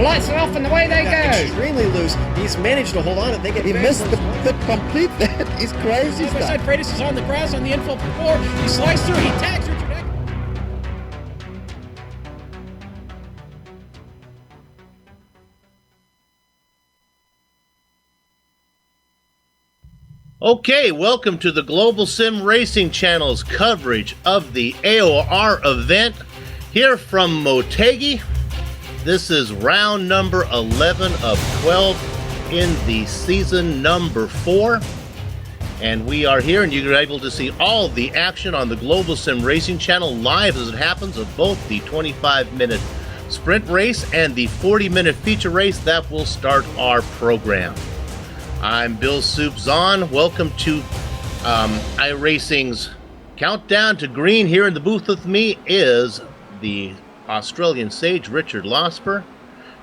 lights are off and away they go. Extremely loose. He's managed to hold on. He missed the complete. That is crazy stuff. Side Freitas is on the grass on the infield floor. He slides through. He tags Richard Eck. Okay, welcome to the Global Sim Racing Channel's coverage of the AOR event here from Motegi. This is round number 11 of 12 in the season number 4. And we are here, and you're able to see all the action on the Global Sim Racing Channel live as it happens of both the 25-minute sprint race and the 40-minute feature race that will start our program. I'm Bill Soupzon. Welcome to iRacing's Countdown to Green. Here in the booth with me is the Australian sage, Richard Losper.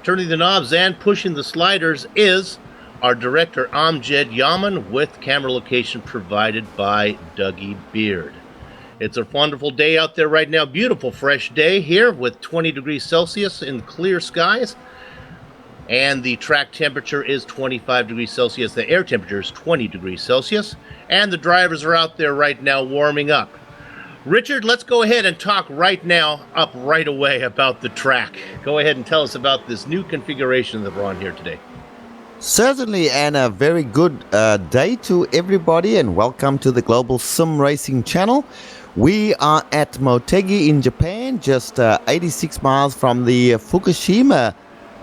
Turning the knobs and pushing the sliders is our director, Amjad Yaman, with camera location provided by Dougie Beard. It's a wonderful day out there right now. Beautiful, fresh day here with 20 degrees Celsius in clear skies. And the track temperature is 25 degrees Celsius. The air temperature is 20 degrees Celsius. And the drivers are out there right now warming up. Richard, let's go ahead and talk right away about the track. Go ahead and tell us about this new configuration that we're on here today. Certainly, and a very good day to everybody, and welcome to the Global Sim Racing Channel. We are at Motegi in Japan, just 86 miles from the Fukushima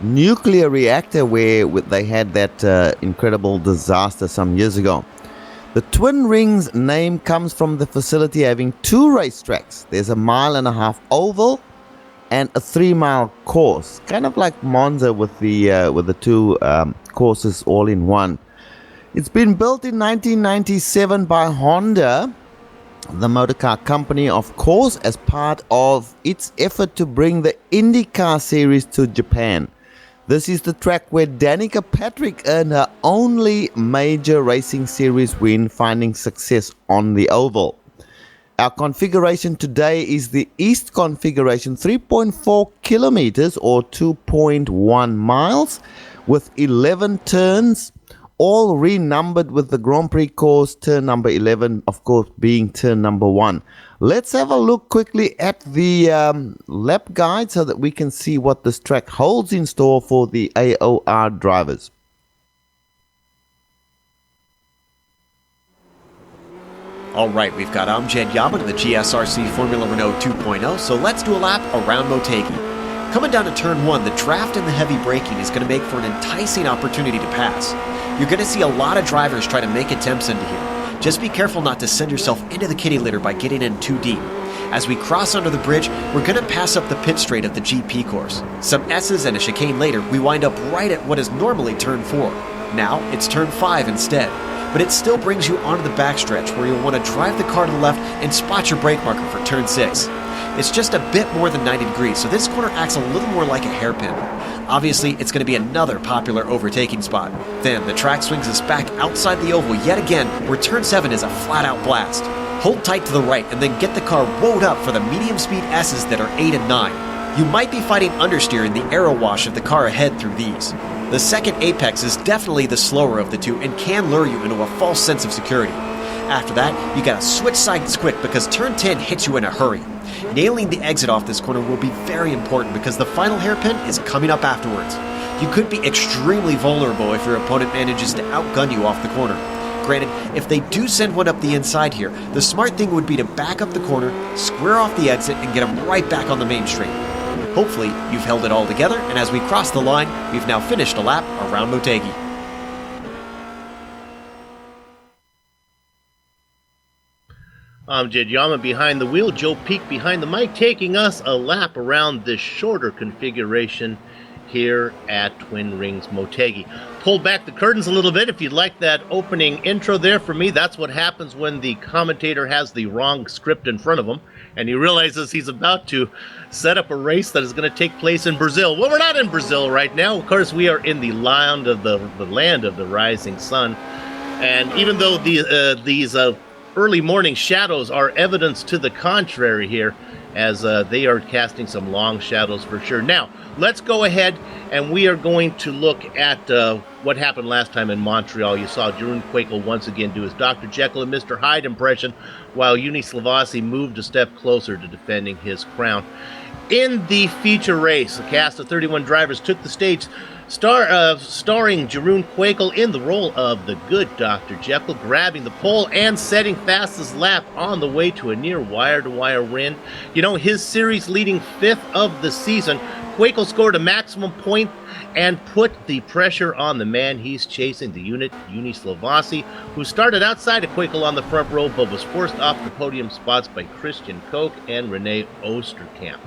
nuclear reactor where they had that incredible disaster some years ago. The Twin Rings name comes from the facility having 2 racetracks. There's a 1.5 mile oval and a 3-mile course, kind of like Monza with the 2 courses all in one. It's been built in 1997 by Honda, the motorcar company, of course, as part of its effort to bring the IndyCar series to Japan. This is the track where Danica Patrick earned her only major racing series win, finding success on the oval. Our configuration today is the East configuration, 3.4 kilometers or 2.1 miles with 11 turns, all renumbered with the Grand Prix course, turn number 11, of course, being turn number 1. Let's have a look quickly at the lap guide so that we can see what this track holds in store for the AOR drivers. All right, we've got Amjad Yaman in the GSRC Formula Renault 2.0, so let's do a lap around Motegi. Coming down to turn 1, the draft and the heavy braking is going to make for an enticing opportunity to pass. You're going to see a lot of drivers try to make attempts into here. Just be careful not to send yourself into the kitty litter by getting in too deep. As we cross under the bridge, we're going to pass up the pit straight of the GP course. Some S's and a chicane later, we wind up right at what is normally turn 4. Now, it's turn 5 instead. But it still brings you onto the backstretch where you'll want to drive the car to the left and spot your brake marker for turn 6. It's just a bit more than 90 degrees, so this corner acts a little more like a hairpin. Obviously, it's going to be another popular overtaking spot. Then, the track swings us back outside the oval yet again, where turn 7 is a flat-out blast. Hold tight to the right and then get the car woed up for the medium-speed S's that are 8 and 9. You might be fighting understeer in the aero wash of the car ahead through these. The second apex is definitely the slower of the two and can lure you into a false sense of security. After that, you gotta switch sides quick because turn 10 hits you in a hurry. Nailing the exit off this corner will be very important because the final hairpin is coming up afterwards. You could be extremely vulnerable if your opponent manages to outgun you off the corner. Granted, if they do send one up the inside here, the smart thing would be to back up the corner, square off the exit, and get them right back on the main straight. Hopefully, you've held it all together, and as we cross the line, we've now finished a lap around Motegi. Amjad Yaman behind the wheel, Joe Peak behind the mic, taking us a lap around this shorter configuration here at Twin Rings Motegi. Pull back the curtains a little bit if you'd like that opening intro there for me. That's what happens when the commentator has the wrong script in front of him and he realizes he's about to set up a race that is going to take place in Brazil. Well, we're not in Brazil right now. Of course, we are in the land of the rising sun. And even though these early morning shadows are evidence to the contrary here, as they are casting some long shadows for sure. Now, let's go ahead and we are going to look at what happened last time in Montreal. You saw Jeroen Kwekel once again do his Dr. Jekyll and Mr. Hyde impression, while Juni Slavasi moved a step closer to defending his crown. In the feature race, a cast of 31 drivers took the stage, starring Jeroen Kwekel in the role of the good Dr. Jekyll, grabbing the pole and setting fastest lap on the way to a near wire-to-wire win. You know, his series-leading 5th of the season, Kwekel scored a maximum point and put the pressure on the man he's chasing, the unit, Juni Slavasi, who started outside of Kwekel on the front row but was forced off the podium spots by Christian Koch and Renault Oosterkamp.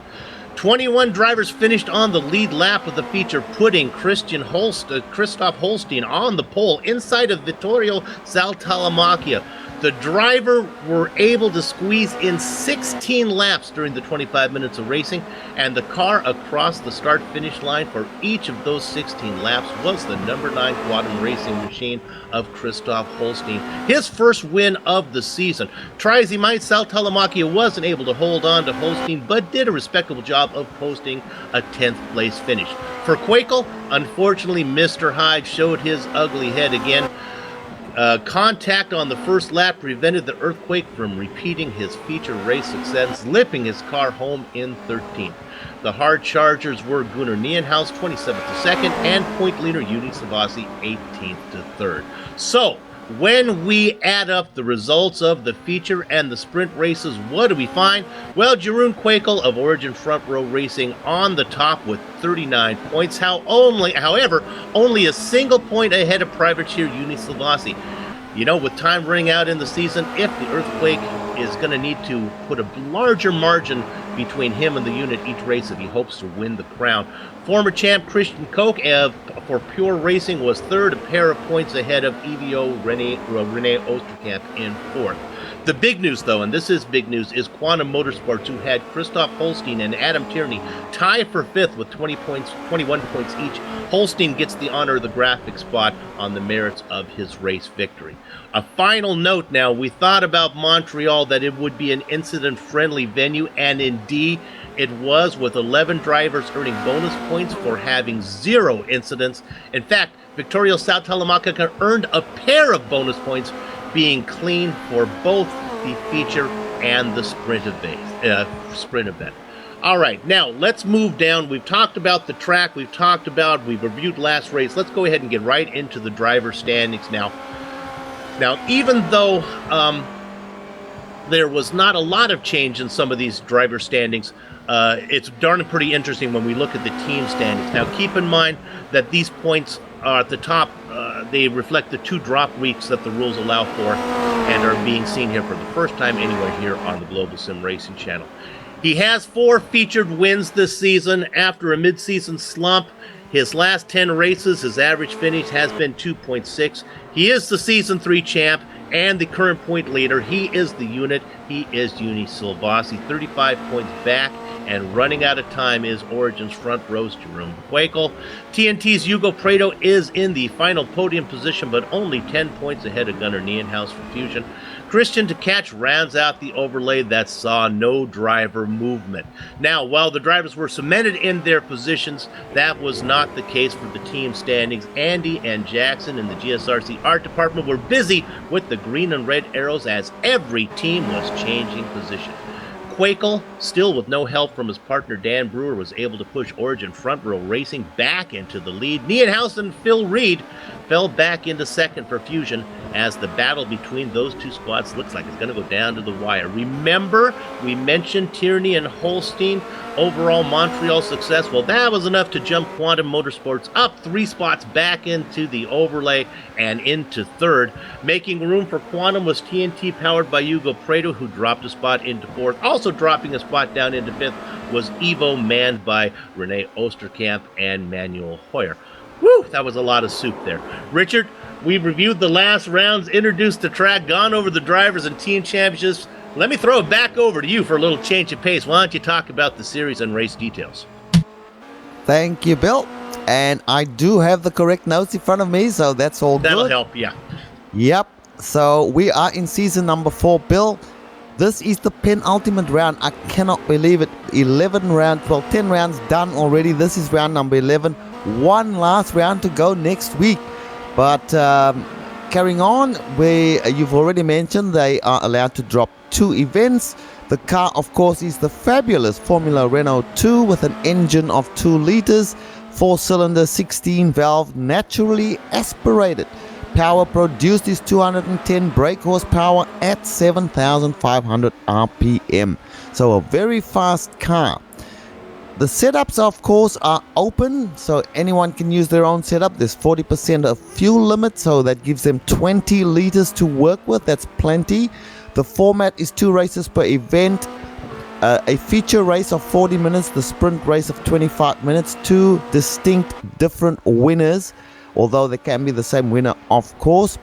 21 drivers finished on the lead lap of the feature, putting Christoph Holstein on the pole inside of Vittorio Saltalamacchia. The driver were able to squeeze in 16 laps during the 25 minutes of racing, and the car across the start-finish line for each of those 16 laps was the number 9 Quantum Racing machine of Christoph Holstein, his first win of the season. Try as he might, Saltalamacchia wasn't able to hold on to Holstein, but did a respectable job of posting a 10th place finish. For Kwekel, unfortunately, Mr. Hyde showed his ugly head again. Contact on the first lap prevented the earthquake from repeating his feature race success, slipping his car home in 13th. The hard chargers were Gunnar Nienhaus, 27th to 2nd, and point leader Juni Slavasi, 18th to 3rd. So, when we add up the results of the feature and the sprint races, what do we find? Well, Jeroen Kwekel of Origin Front Row Racing on the top with 39 points. However, only a single point ahead of privateer Juni Slavasi. You know, with time running out in the season, if the earthquake is going to need to put a larger margin between him and the unit each race if he hopes to win the crown. Former champ Christian Koch for Pure Racing was 3rd, a pair of points ahead of EVO René Oosterkamp in 4th. The big news, though, and this is big news, is Quantum Motorsports, who had Christoph Holstein and Adam Tierney tie for 5th with 21 points each. Holstein gets the honor of the graphic spot on the merits of his race victory. A final note now, we thought about Montreal that it would be an incident-friendly venue, and indeed it was, with 11 drivers earning bonus points for having 0 incidents. In fact, Vittorio Saltalamacchia earned a pair of bonus points, being clean for both the feature and the sprint event. All right, now let's move down. We've talked about the track. We've reviewed last race. Let's go ahead and get right into the driver standings now. Now, even though there was not a lot of change in some of these driver standings, it's darn pretty interesting when we look at the team standings. Now, keep in mind that these points are at the top. They reflect the 2 drop weeks that the rules allow for and are being seen here for the first time anywhere here on the Global Sim Racing channel. He has 4 featured wins this season after a mid-season slump. His last 10 races, his average finish has been 2.6. He is the Season 3 champ and the current point leader. He is the unit. He is Juni Slavasi, 35 points back, and running out of time is Origin's front row's Jeroen Kwekel. TNT's Hugo Prado is in the final podium position, but only 10 points ahead of Gunnar Nienhaus for Fusion. Christian Tkach rounds out the overlay that saw no driver movement. Now, while the drivers were cemented in their positions, that was not the case for the team standings. Andy and Jackson in the GSRC art department were busy with the green and red arrows as every team was changing position. Kwekel, still with no help from his partner Dan Brewer, was able to push Origin Front Row Racing back into the lead. Nienhaus and Phil Reed fell back into second for Fusion as the battle between those two squads looks like it's going to go down to the wire. Remember, we mentioned Tierney and Holstein overall Montreal success. Well, that was enough to jump Quantum Motorsports up 3 spots back into the overlay and into third. Making room for Quantum was TNT powered by Hugo Prado, who dropped a spot into 4th. Also dropping a spot down into 5th was Evo, manned by Renault Oosterkamp and Manuel Hoyer. Woo, that was a lot of soup there. Richard, we've reviewed the last rounds, introduced the track, gone over the drivers and team championships. Let me throw it back over to you for a little change of pace. Why don't you talk about the series and race details? Thank you, Bill. And I do have the correct notes in front of me, so that's all That'll good. help, yeah. Yep. So we are in season number 4, Bill. This is the penultimate round. I cannot believe it. 10 rounds done already. This is round number 11. One last round to go next week. But carrying on, where you've already mentioned they are allowed to drop 2 events. The car, of course, is the fabulous Formula Renault 2 with an engine of 2 liters, 4-cylinder, 16-valve, naturally aspirated. Power produced is 210 brake horsepower at 7,500 RPM. So a very fast car. The setups, of course, are open, so anyone can use their own setup. There's 40% of fuel limit, so that gives them 20 liters to work with. That's plenty. The format is 2 races per event. A feature race of 40 minutes, the sprint race of 25 minutes. 2 distinct different winners, although they can be the same winner, of course.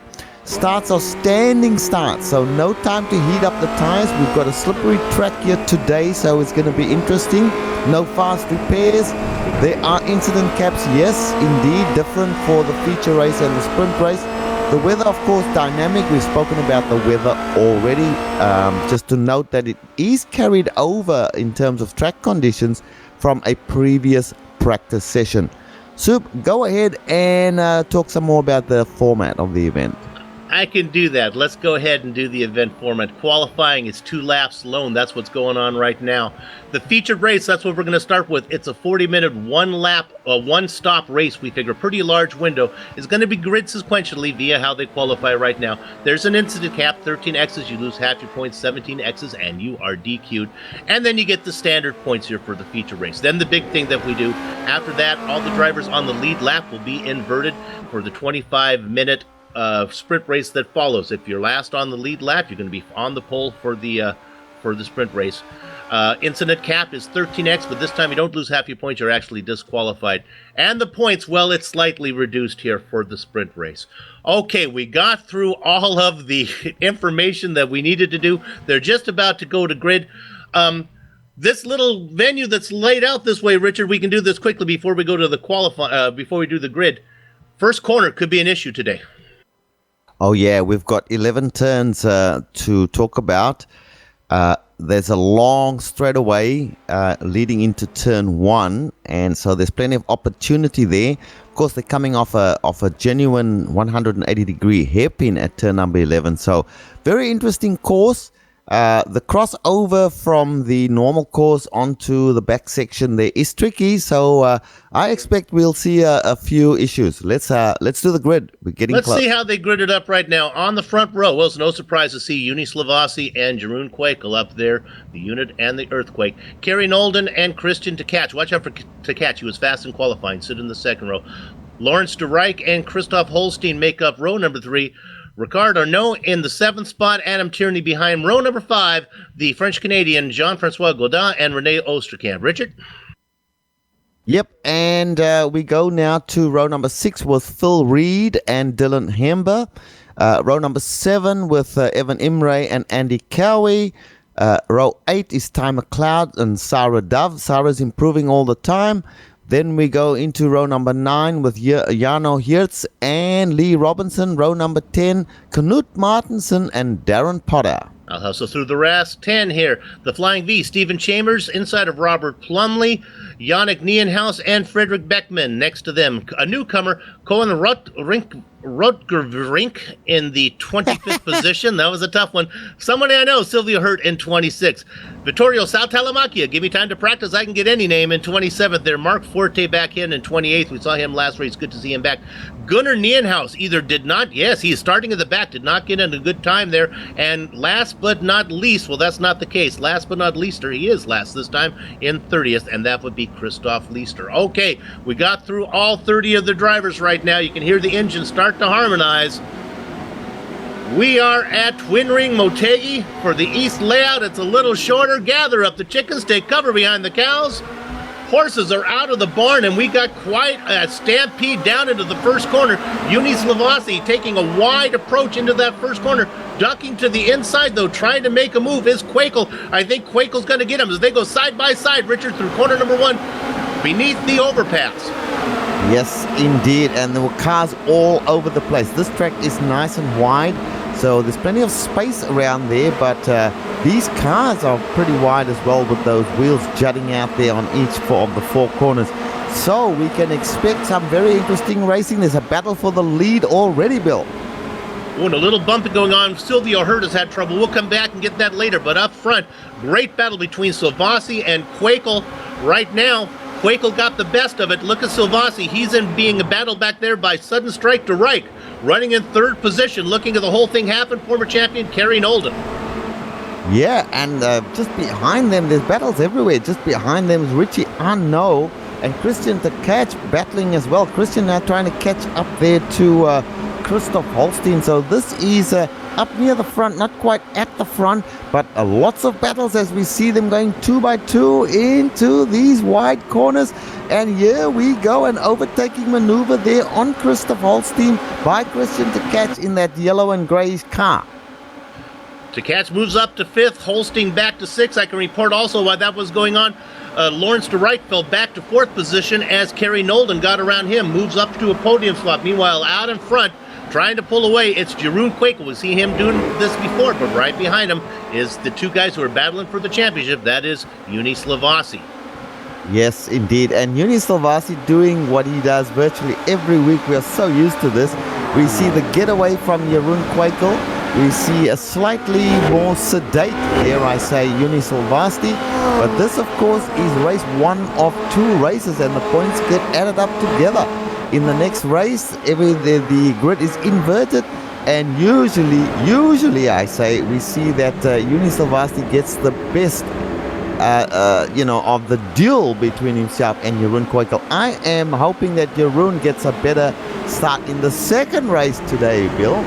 Starts are standing starts, so no time to heat up the tires. We've got a slippery track here today, so it's going to be interesting. No fast repairs. There are incident caps, yes, indeed, different for the feature race and the sprint race. The weather, of course, dynamic. We've spoken about the weather already. Just to note that it is carried over in terms of track conditions from a previous practice session. Soup, go ahead and talk some more about the format of the event. I can do that. Let's go ahead and do the event format. Qualifying is 2 laps alone. That's what's going on right now. The featured race, that's what we're going to start with. It's a 40-minute, 1-stop race. We figure pretty large window. Is going to be grid sequentially via how they qualify right now. There's an incident cap, 13 X's. You lose half your points, 17 X's, and you are DQ'd. And then you get the standard points here for the feature race. Then the big thing that we do, after that, all the drivers on the lead lap will be inverted for the 25-minute sprint race that follows. If you're last on the lead lap, you're going to be on the pole for the sprint race. Incident cap is 13x, but this time you don't lose half your points, you're actually disqualified. And the points, well, it's slightly reduced here for the sprint race. Okay, we got through all of the information that we needed to do. They're just about to go to grid. This little venue that's laid out this way, Richard, we can do this quickly before we go to the before we do the grid. First corner could be an issue today. Oh yeah, we've got 11 turns to talk about. There's a long straightaway leading into turn 1, and so there's plenty of opportunity there. Of course, they're coming off a genuine 180-degree hairpin at turn number 11, so very interesting course. The crossover from the normal course onto the back section there is tricky, so I expect we'll see a few issues. Let's do the grid. We're getting close. Let's see how they grid it up right now. On the front row, well, it's no surprise to see Uni Slavasi and Jeroen Quakel up there, the unit and the earthquake. Kerry Nolden and Christian Tkach. Watch out for Tkach. He was fast in qualifying. Sit in the second row. Lawrence de Rijk and Christoph Holstein make up row number 3. Ricard Arnault in the 7th spot, Adam Tierney behind row number 5, the French-Canadian Jean-Francois Gaudin and Rene Oosterkamp. Richard? Yep, and we go now to row number 6 with Phil Reed and Dylan Hember. Row number 7 with Evan Imre and Andy Cowie. Row 8 is Ty McLeod and Sarah Dove. Sarah's improving all the time. Then we go into row number 9 with Jarno Hertz and Lee Robinson. Row number 10, Knut Martensen and Darren Potter. I'll hustle through the rest. 10 here. The Flying V, Stephen Chambers, inside of Robert Plumley, Yannick Nienhaus, and Frederick Beckman. Next to them, a newcomer, Cohen Rotgerbrink in the 25th position. That was a tough one. Somebody I know, Sylvia Hurt in 26th. Vittorio Saltalamacchia, give me time to practice. I can get any name in 27th there. Mark Forte back in 28th. We saw him last race. Good to see him back. Gunnar Nienhaus either did not, yes, he is starting at the back, did not get in a good time there. And last but not least, well, that's not the case. Last but not leaster, he is last this time in 30th, and that would be Christoph Leister. Okay, we got through all 30 of the drivers right now. You can hear the engine start to harmonize. We are at Twin Ring Motegi for the East layout. It's a little shorter. Gather up the chickens, take cover behind the cows. Horses are out of the barn, and we got quite a stampede down into the first corner. Uni Slavasi taking a wide approach into that first corner. Ducking to the inside, though, trying to make a move is Quakel. I think Quakel's going to get him as they go side by side, Richard, through corner number 1 beneath the overpass. Yes, indeed, and there were cars all over the place. This track is nice and wide, So there's plenty of space around there, but these cars are pretty wide as well, with those wheels jutting out there on each of the 4 corners. So we can expect some very interesting racing. There's a battle for the lead already, Bill. Oh, and a little bumping going on. Silvio Herta's had trouble. We'll come back and get that later. But up front, great battle between Silvassi and Quakel. Right now, Quakel got the best of it. Look at Silvassi. He's being battled back there by Sudden Strike to Reich, running in 3rd position, looking at the whole thing happen. Former champion Kerry Nolden. Yeah, and just behind them, there's battles everywhere. Just behind them is Richie Arnaud and Christian to catch battling as well. Christian now trying to catch up there to Christoph Holstein. So this is up near the front, not quite at the front, but lots of battles as we see them going 2 by 2 into these wide corners. And here we go, an overtaking maneuver there on Christoph Holstein by Christian to catch in that yellow and greyish car. Tkach moves up to 5th, Holstein back to 6th. I can report also while that was going on. Lawrence de Wright fell back to 4th position as Kerry Nolden got around him, moves up to a podium slot. Meanwhile, out in front, trying to pull away, it's Jeroen Quakel. We see him doing this before, but right behind him is the 2 guys who are battling for the championship. That is Juni Silvassi. Yes, indeed. And Juni Silvassi doing what he does virtually every week. We are so used to this. We see the getaway from Jeroen Quakel. We see a slightly more sedate, dare I say, Juni Silvassi. But this, of course, is race 1 of 2 races, and the points get added up together. In the next race, the grid is inverted, and usually I say, we see that Juni Silvassi gets the best of the duel between himself and Jeroen Quakel. I am hoping that Jeroen gets a better start in the second race today, Bill.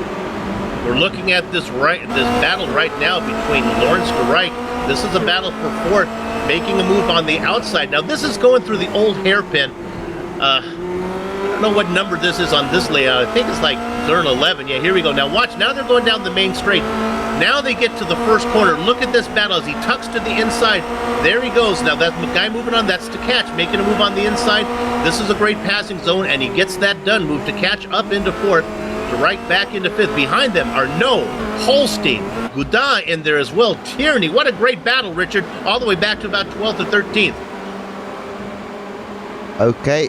We're looking at this battle right now between Lawrence de Reich. This is a battle for 4th, making a move on the outside. Now this is going through the old hairpin. I don't know what number this is on this layout. I think it's like turn 11. Yeah, here we go. Now watch. Now they're going down the main straight. Now they get to the first corner. Look at this battle as he tucks to the inside. There he goes. Now that guy moving on, that's Tkach making a move on the inside. This is a great passing zone, and he gets that done. Move Tkach up into 4th. Right back into 5th. Behind them are Holstein, Goudin in there as well. Tierney, what a great battle, Richard, all the way back to about 12th or 13th. Okay,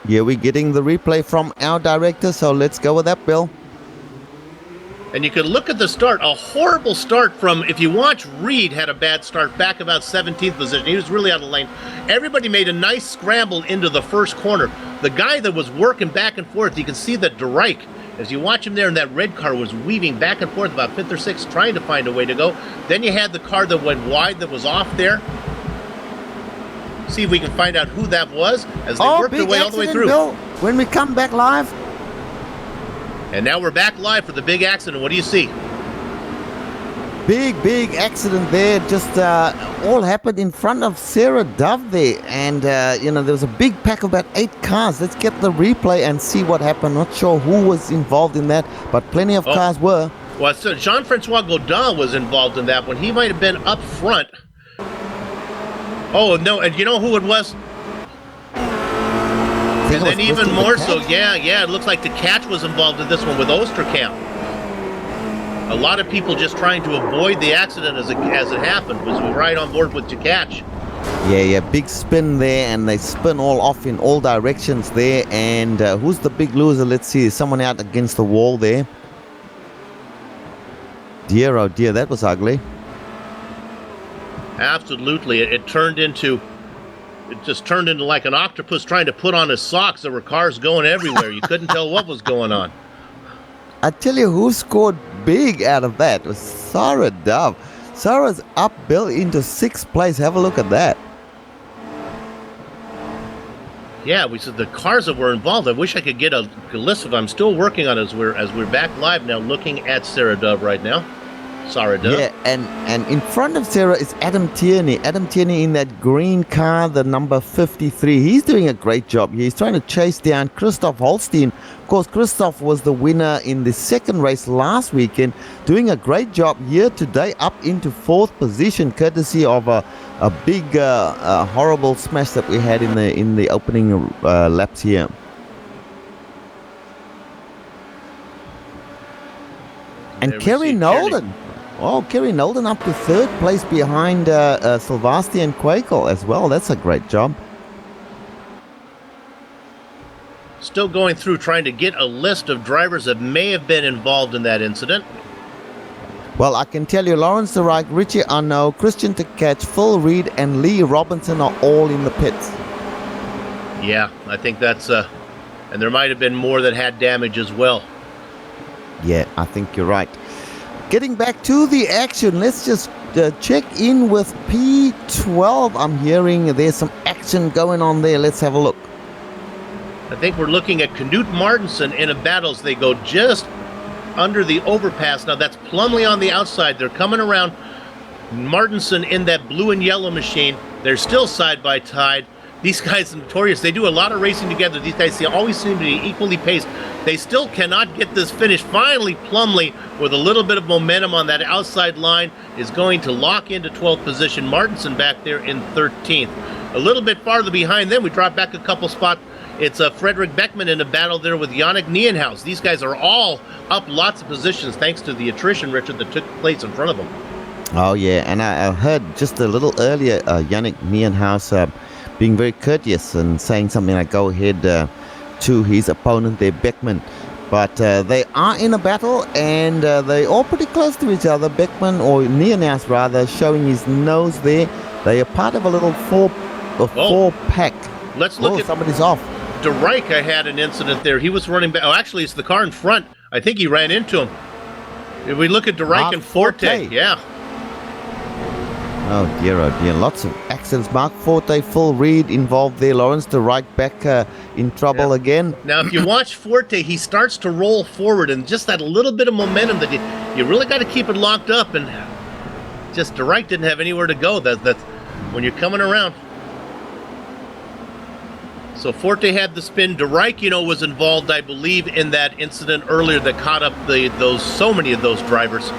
here we're getting the replay from our director, so let's go with that, Bill. And you can look at the start, a horrible start from, if you watch, Reed had a bad start back about 17th position. He was really out of lane. Everybody made a nice scramble into the first corner. The guy that was working back and forth, you can see that de Reich, as you watch him there in that red car, was weaving back and forth about 5th or 6th, trying to find a way to go. Then you had the car that went wide that was off there. See if we can find out who that was as they worked their way all the way through. Bill, when we come back live. And now we're back live for the big accident. What do you see? Big accident there. Just all happened in front of Sarah Dove there. And, there was a big pack of about 8 cars. Let's get the replay and see what happened. Not sure who was involved in that, but plenty of cars were. Well, so Jean-Francois Godin was involved in that one. He might have been up front. Oh, no, and you know who it was? And then even more so, yeah, it looks like Tkach was involved in this one with Osterkamp. A lot of people just trying to avoid the accident as it happened was right on board with Tkach. Yeah, big spin there, and they spin all off in all directions there. And who's the big loser? Let's see, someone out against the wall there. Dear, oh dear, that was ugly. Absolutely, it just turned into like an octopus trying to put on his socks. There were cars going everywhere. You couldn't tell what was going on. I tell you who scored big out of that. It was Sarah Dove. Sarah's up Bill into 6th place. Have a look at that. Yeah, we said the cars that were involved. I wish I could get a list of them. I'm still working on it as we're back live now, looking at Sarah Dove right now. Sarah Dove. Yeah, and in front of Sarah is Adam Tierney. Adam Tierney in that green car, the number 53. He's doing a great job. He's trying to chase down Christoph Holstein. Of course, Christoph was the winner in the second race last weekend, doing a great job here today, up into 4th position, courtesy of a big, horrible smash that we had in the opening laps here. And They Kerry received Nolden. Oh, Kerry Nolden up to third place behind Sylvasti and Quakel as well. That's a great job. Still going through trying to get a list of drivers that may have been involved in that incident. Well, I can tell you, Lawrence de Rijk, Richie Arnaud, Christian Tekach, Phil Reed, and Lee Robinson are all in the pits. Yeah, I think that's and there might have been more that had damage as well. Yeah, I think you're right. Getting back to the action, let's just check in with P12. I'm hearing there's some action going on there. Let's have a look. I think we're looking at Knut Martinson in a battle as they go just under the overpass. Now that's Plumley on the outside. They're coming around. Martinson in that blue and yellow machine. They're still side by side. These guys are notorious. They do a lot of racing together. These guys always seem to be equally paced. They still cannot get this finish. Finally, Plumley, with a little bit of momentum on that outside line, is going to lock into 12th position. Martinson back there in 13th. A little bit farther behind them, we drop back a couple spots. It's Frederick Beckman in a battle there with Yannick Nienhaus. These guys are all up lots of positions thanks to the attrition, Richard, that took place in front of them. Oh, yeah, and I heard just a little earlier Yannick Nienhaus being very courteous and saying something like, go ahead to his opponent there, Beckman. But they are in a battle, and they all pretty close to each other. Beckman, or Nienhaus rather, showing his nose there. They are part of a little four pack. Let's look at somebody's off. De Rijk had an incident there. He was running back. Oh, actually, it's the car in front. I think he ran into him. If we look at De Rijk and Forte, yeah. Oh dear, lots of accidents. Mark Forte, Phil Reed involved there. Lawrence de Rijk back in trouble again. Now, if you watch Forte, he starts to roll forward, and just that little bit of momentum that you really got to keep it locked up, and just De Rijk didn't have anywhere to go. That's when you're coming around. So Forte had the spin. De Rijk, was involved, I believe, in that incident earlier that caught up so many of those drivers.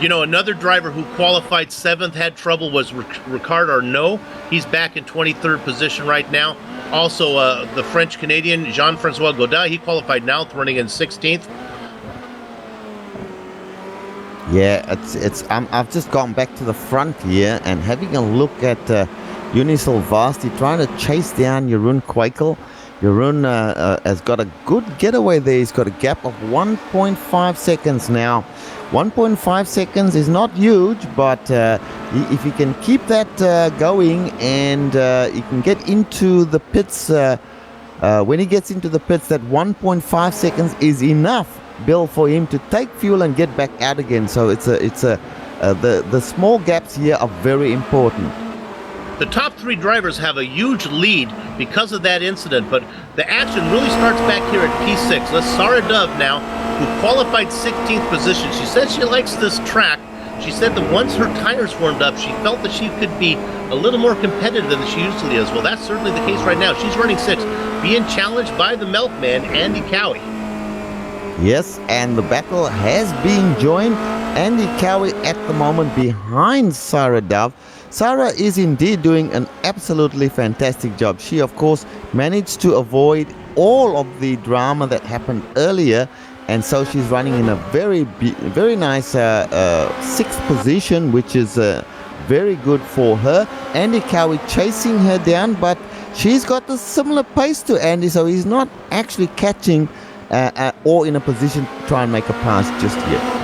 Another driver who qualified 7th had trouble was Ricard Arnaud. He's back in 23rd position right now. Also, the French-Canadian Jean-Francois Godin, he qualified 9th, running in 16th. Yeah, I've just gone back to the front here and having a look at Unisol Vasti trying to chase down Jeroen Quakel. Jeroen has got a good getaway there. He's got a gap of 1.5 seconds now. 1.5 seconds is not huge, but if he can keep that going and he can get into the pits, when he gets into the pits, that 1.5 seconds is enough, Bill, for him to take fuel and get back out again. So the small gaps here are very important. The top 3 drivers have a huge lead because of that incident, but the action really starts back here at P6. Let's Sarah Dove now, who qualified 16th position. She said she likes this track. She said that once her tires warmed up, she felt that she could be a little more competitive than she usually is. Well, that's certainly the case right now. She's running 6th, being challenged by the milkman, Andy Cowie. Yes, and the battle has been joined. Andy Cowie at the moment behind Sarah Dove. Sarah is indeed doing an absolutely fantastic job. She, of course, managed to avoid all of the drama that happened earlier, and so she's running in a very nice 6th position, which is very good for her. Andy Cowie chasing her down, but she's got a similar pace to Andy, so he's not actually catching or in a position to try and make a pass just yet.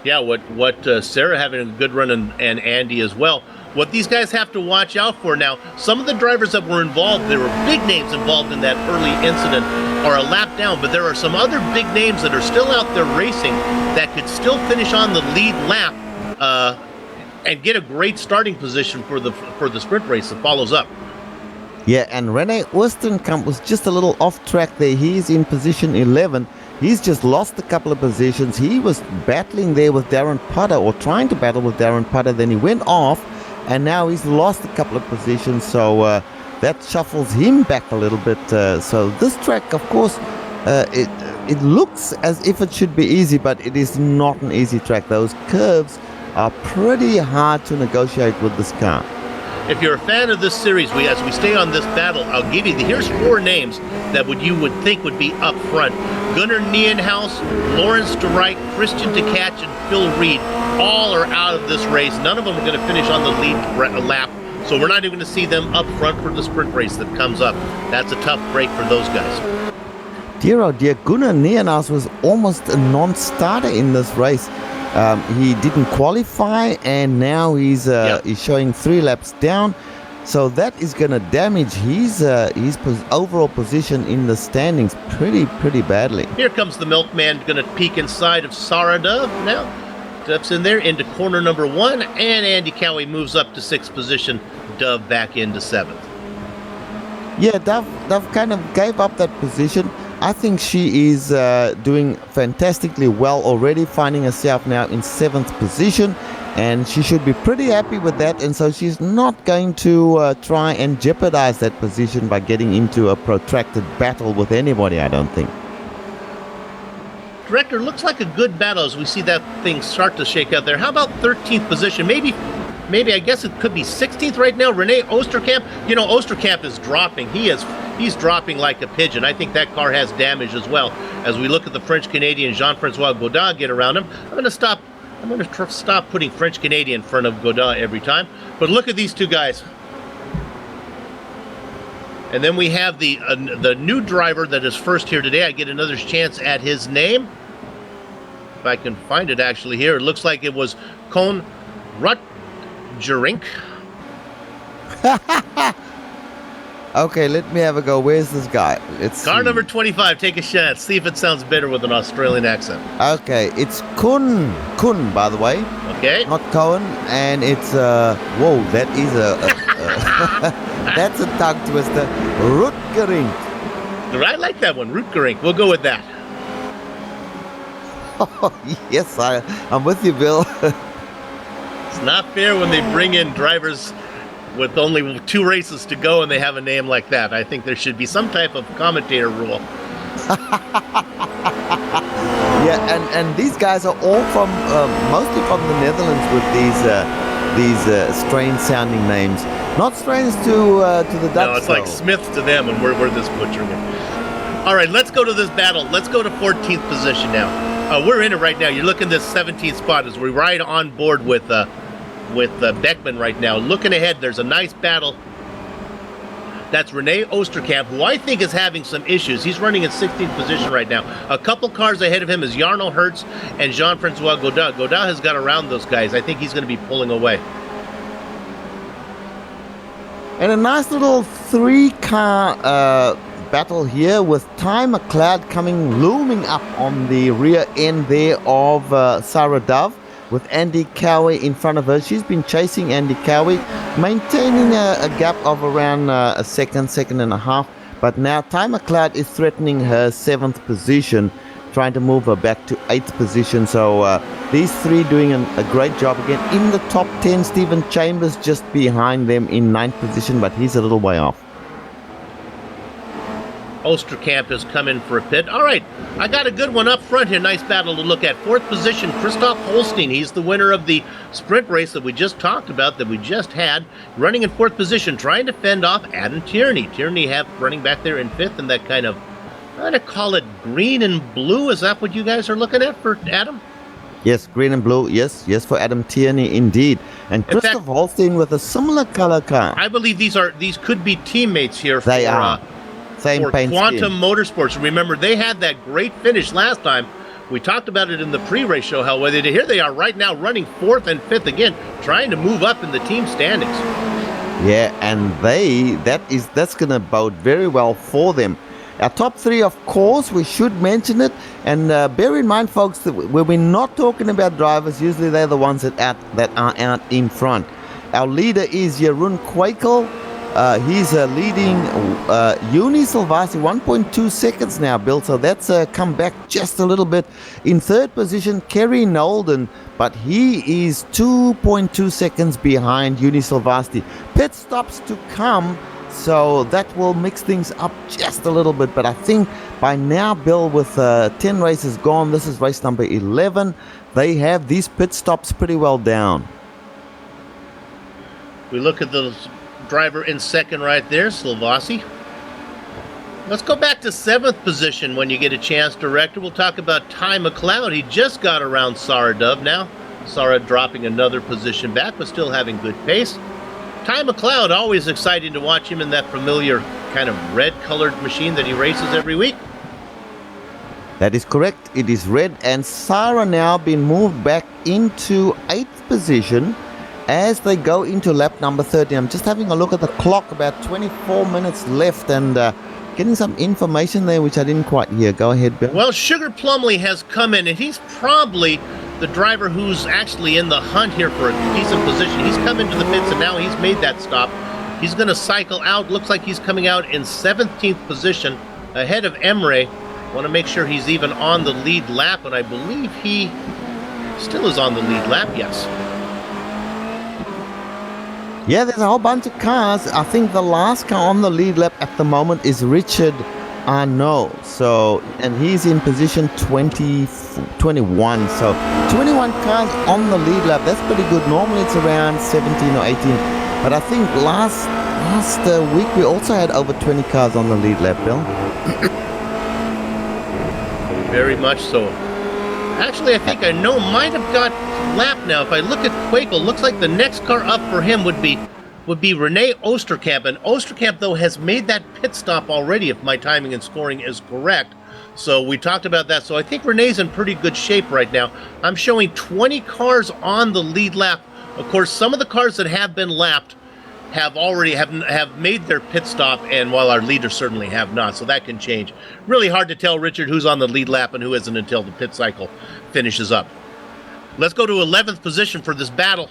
Yeah, what Sarah having a good run and Andy as well. What these guys have to watch out for now, some of the drivers that were involved, there were big names involved in that early incident, are a lap down, but there are some other big names that are still out there racing that could still finish on the lead lap and get a great starting position for the sprint race that follows up. Yeah, and Rene Oostenkamp was just a little off track there. He's in position 11. He's just lost a couple of positions. He was battling there with Darren Potter, or trying to battle with Darren Potter. Then he went off, and now he's lost a couple of positions. So that shuffles him back a little bit. So this track, of course, it looks as if it should be easy, but it is not an easy track. Those curves are pretty hard to negotiate with this car. If you're a fan of this series, as we stay on this battle, I'll give you here's 4 names that you would think would be up front. Gunnar Nienhaus, Lawrence de Rijk, Christian Tkach, and Phil Reed all are out of this race. None of them are going to finish on the lead lap, so we're not even going to see them up front for the sprint race that comes up. That's a tough break for those guys. Dear oh dear, Gunnar Nienhaus was almost a non-starter in this race. He didn't qualify, and now he's showing 3 laps down. So that is going to damage his overall position in the standings pretty badly. Here comes the milkman, going to peek inside of Saradov now. Steps in there into corner number 1, and Andy Cowie moves up to 6th position. Dove back into 7th. Yeah, Dove kind of gave up that position. I think she is doing fantastically well already, finding herself now in 7th position, and she should be pretty happy with that, and so she's not going to try and jeopardize that position by getting into a protracted battle with anybody, I don't think. Director, looks like a good battle as we see that thing start to shake out there. How about 13th position? Maybe I guess it could be 16th right now. René Oosterkamp. You know, Oosterkamp is dropping. He's dropping like a pigeon. I think that car has damage as well. As we look at the French-Canadian Jean-Francois Gaudin get around him, I'm going to stop putting French-Canadian in front of Gaudin every time. But look at these 2 guys. And then we have the new driver that is first here today. I get another chance at his name. If I can find it actually here. It looks like it was Koen Rutgerink. Okay, let me have a go. Where's this guy? It's Car number 25. Take a chance. See if it sounds better with an Australian accent. Okay, it's Kun, by the way. Okay. Not Cohen, and it's whoa, that is that's a tongue twister. Rutgerink. I like that one, Rutgerink. We'll go with that. Oh, yes, I'm with you, Bill. It's not fair when they bring in drivers with only 2 races to go and they have a name like that. I think there should be some type of commentator rule. Yeah, and these guys are all from mostly from the Netherlands with these strange sounding names. Not strange to the Dutch. No, it's like Smith to them, and we're this butchering it. All right, let's go to this battle. Let's go to 14th position now. We're in it right now. You're looking at this 17th spot as we ride on board with Beckman right now. Looking ahead, there's a nice battle. That's René Oosterkamp, who I think is having some issues. He's running in 16th position right now. A couple cars ahead of him is Jarno Hertz and Jean-Francois Gaudin. Gaudin has got around those guys. I think he's going to be pulling away. And a nice little 3-car battle here with Ty McLeod looming up on the rear end there of Sarah Dove, with Andy Cowie in front of her. She's been chasing Andy Cowie, maintaining a gap of around a second and a half. But now Ty McLeod is threatening her 7th position, trying to move her back to 8th position. So these 3 doing a great job again. In the top 10, Stephen Chambers just behind them in 9th position, but he's a little way off. Oosterkamp has come in for a pit. All right, I got a good one up front here. Nice battle to look at. 4th position, Christoph Holstein. He's the winner of the sprint race that we just talked about, that we just had. Running in 4th position, trying to fend off Adam Tierney. Tierney running back there in 5th in that kind of, I'm going to call it green and blue. Is that what you guys are looking at for Adam? Yes, green and blue. Yes, for Adam Tierney indeed. And Christoph Holstein with a similar color car. I believe these could be teammates here. They are. Same for Quantum Motorsports. Remember, they had that great finish last time. We talked about it in the pre-race show, how here they are right now running 4th and 5th again, trying to move up in the team standings. Yeah, and that's going to bode very well for them. Our top 3, of course, we should mention it. And bear in mind, folks, that when we're not talking about drivers, usually they're the ones that are out in front. Our leader is Jeroen Kwekel. He's leading Uni Silvastri 1.2 seconds now, Bill, so that's come back just a little bit. In 3rd position, Kerry Nolden, but he is 2.2 seconds behind Uni Silvastri. Pit stops to come, so that will mix things up just a little bit, but I think by now, Bill, with 10 races gone, this is race number 11, they have these pit stops pretty well down. We look at the driver in second right there, Silvassi. Let's go back to 7th position when you get a chance, Director. We'll talk about Ty McLeod. He just got around Sarah Dove now. Sarah dropping another position back, but still having good pace. Ty McLeod, always exciting to watch him in that familiar kind of red-colored machine that he races every week. That is correct. It is red, and Sarah now been moved back into 8th position as they go into lap number 30. I'm just having a look at the clock, about 24 minutes left, and getting some information there which I didn't quite hear. Go ahead, Bill. Well, Sugar Plumley has come in, and he's probably the driver who's actually in the hunt here for a decent position. He's come into the pits, and now he's made that stop. He's going to cycle out. Looks like he's coming out in 17th position ahead of Emre. Want to make sure he's even on the lead lap, and I believe he still is on the lead lap, yes. Yeah, there's a whole bunch of cars. I think the last car on the lead lap at the moment is Richard Arnault. So, and he's in position 21. So, 21 cars on the lead lap. That's pretty good. Normally it's around 17 or 18. But I think last week we also had over 20 cars on the lead lap, Bill. Very much so. Actually, I think I know might have got lap now. If I look at Quakel, looks like the next car up for him would be René Oosterkamp. And Oosterkamp, though, has made that pit stop already, if my timing and scoring is correct. So we talked about that. So I think René's in pretty good shape right now. I'm showing 20 cars on the lead lap. Of course, some of the cars that have been lapped have already have made their pit stop, and while our leaders certainly have not, so that can change. Really hard to tell, Richard, who's on the lead lap and who isn't until the pit cycle finishes up. Let's go to 11th position for this battle.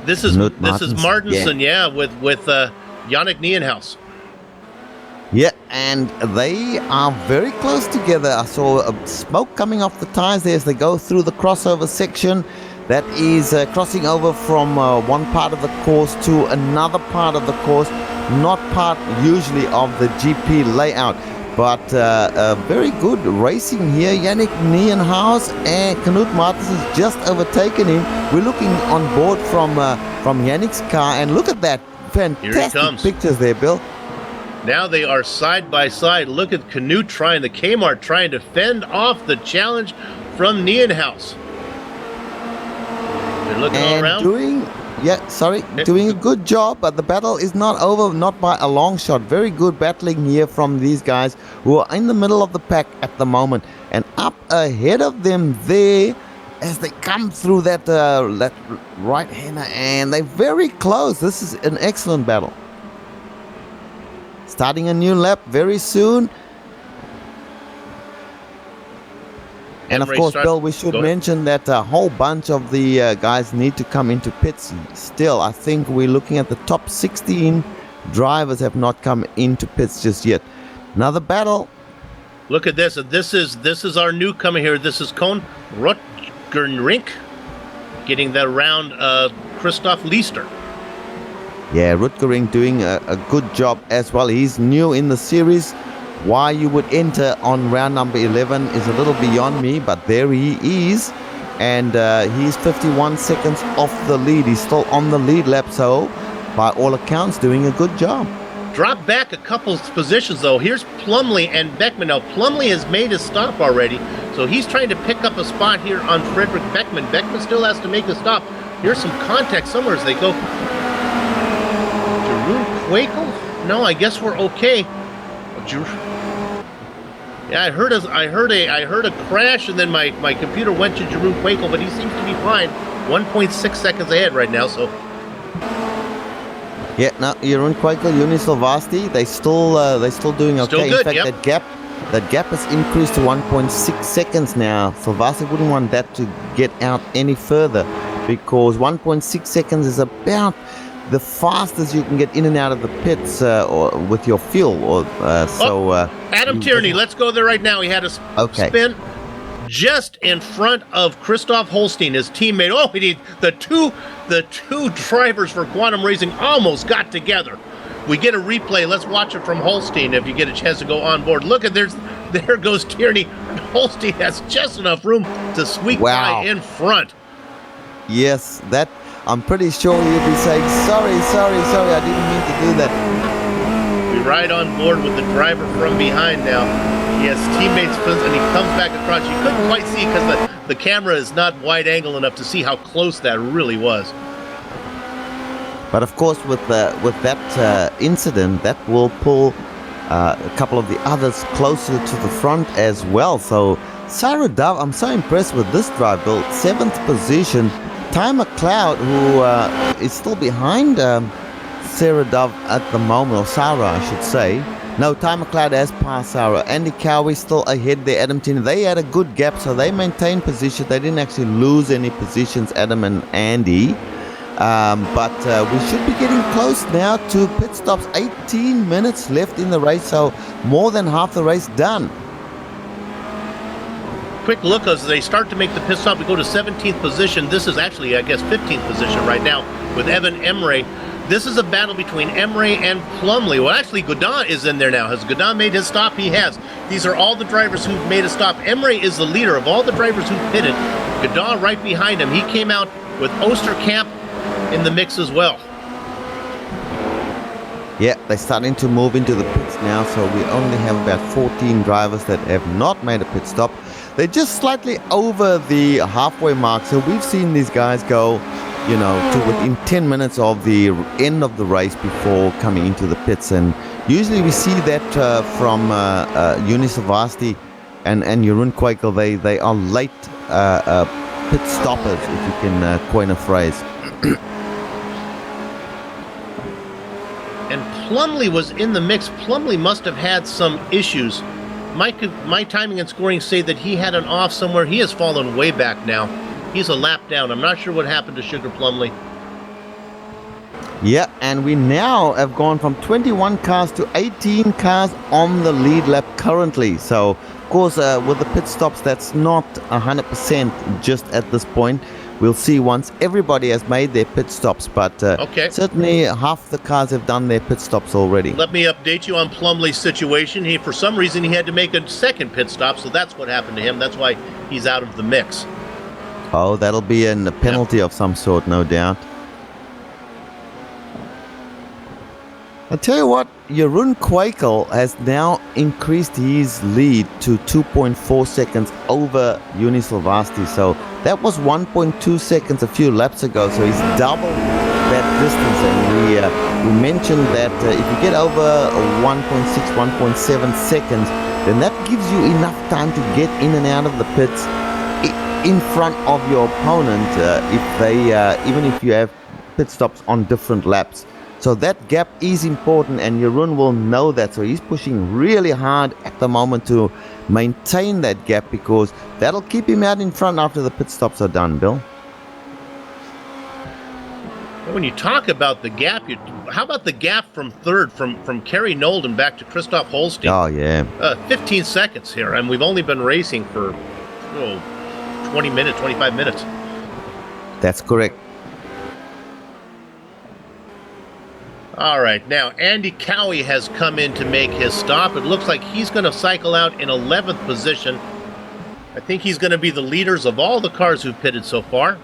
This is Martinson, yeah, with Yannick Nienhuis. Yeah, and they are very close together. I saw smoke coming off the tires there as they go through the crossover section. That is crossing over from one part of the course to another part of the course, not part usually of the GP layout. But very good racing here. Yannick Nienhuis and Knut Martens has just overtaken him. We're looking on board from Yannick's car, and look at that. Fantastic pictures there, Bill. Now they are side by side. Look at Knut the Kmart trying to fend off the challenge from Nienhuis. They're looking all around. Doing a good job, but the battle is not over, not by a long shot. Very good battling here from these guys who are in the middle of the pack at the moment. And up ahead of them there, as they come through that right-hander, and they're very close. This is an excellent battle. Starting a new lap very soon. And of course, Bill, we should mention that a whole bunch of the guys need to come into pits still. I think we're looking at the top 16 drivers have not come into pits just yet. Another battle. Look at this. This is our newcomer here. This is Koen Rutgernrink getting the round Christoph Leister. Yeah, Rutgering doing a good job as well. He's new in the series. Why you would enter on round number 11 is a little beyond me, but there he is. And he's 51 seconds off the lead. He's still on the lead lap, so by all accounts, doing a good job. Drop back a couple positions, though. Here's Plumley and Beckman. Now, Plumley has made his stop already, so he's trying to pick up a spot here on Frederick Beckman. Beckman still has to make a stop. Here's some contact somewhere as they go. Jeroen Quakel? No, I guess we're okay. Yeah, I heard a crash, and then my computer went to Jeroen Quakel, but he seems to be fine. 1.6 seconds ahead right now, so. Yeah, now Jeroen Quakel, Juni Silvasti, they still doing okay. Still good, in fact, that gap has increased to 1.6 seconds now. Silvasti wouldn't want that to get out any further, because 1.6 seconds is about the fastest you can get in and out of the pits or with your fuel. Adam Tierney, let's go there right now. He had a spin just in front of Christoph Holstein, his teammate. Oh, the two drivers for Quantum Racing almost got together. We get a replay. Let's watch it from Holstein if you get a chance to go on board. Look at there goes Tierney. Holstein has just enough room to squeak by in front. Yes, that I'm pretty sure he'll be saying, sorry, I didn't mean to do that. We ride on board with the driver from behind now. He has teammates, and he comes back across. You couldn't quite see because the camera is not wide angle enough to see how close that really was. But of course, with that incident, that will pull a couple of the others closer to the front as well. So Sarah Dove, I'm so impressed with this drive, Bill. 7th position. Ty McLeod, who is still behind Sarah Dove at the moment, or Sarah, I should say. No, Ty McLeod has passed Sarah. Andy Cowie still ahead there. Adam Tinney, they had a good gap, so they maintained position. They didn't actually lose any positions, Adam and Andy. But we should be getting close now to pit stops. 18 minutes left in the race, so more than half the race done. Quick look as they start to make the pit stop. We go to 17th position. This is actually, I guess, 15th position right now with Evan Emre. This is a battle between Emre and Plumley. Well, actually, Godin is in there now. Has Godin made his stop? He has. These are all the drivers who've made a stop. Emre is the leader of all the drivers who pitted. Godin right behind him. He came out with Osterkamp in the mix as well. Yeah, they're starting to move into the pits now, so we only have about 14 drivers that have not made a pit stop. They're just slightly over the halfway mark, so we've seen these guys go, you know, to within 10 minutes of the end of the race before coming into the pits. And usually we see that from Unisavasti and Jeroen Kwekel. They are late pit stoppers, if you can coin a phrase. And Plumley was in the mix. Plumley must have had some issues. My timing and scoring say that he had an off somewhere. He has fallen way back now. He's a lap down. I'm not sure what happened to Sugar Plumley. Yeah, and we now have gone from 21 cars to 18 cars on the lead lap currently. So, of course, with the pit stops, that's not 100% just at this point. We'll see once everybody has made their pit stops, but certainly half the cars have done their pit stops already. Let me update you on Plumley's situation. For some reason, he had to make a second pit stop, so that's what happened to him. That's why he's out of the mix. Oh, that'll be a penalty of some sort, no doubt. I tell you what, Jeroen Kwekel has now increased his lead to 2.4 seconds over Unisavasti. So that was 1.2 seconds a few laps ago. So he's double that distance. And we mentioned that if you get over 1.6, 1.7 seconds, then that gives you enough time to get in and out of the pits in front of your opponent, if they even if you have pit stops on different laps. So that gap is important, and Jeroen will know that. So he's pushing really hard at the moment to maintain that gap, because that'll keep him out in front after the pit stops are done, Bill. When you talk about the gap, how about the gap from third, from Kerry Nolden back to Christoph Holstein? Oh, yeah. 15 seconds here, and we've only been racing for 20 minutes, 25 minutes. That's correct. All right, now Andy Cowie has come in to make his stop. It looks like he's going to cycle out in 11th position. I think he's going to be the leaders of all the cars who've pitted so far.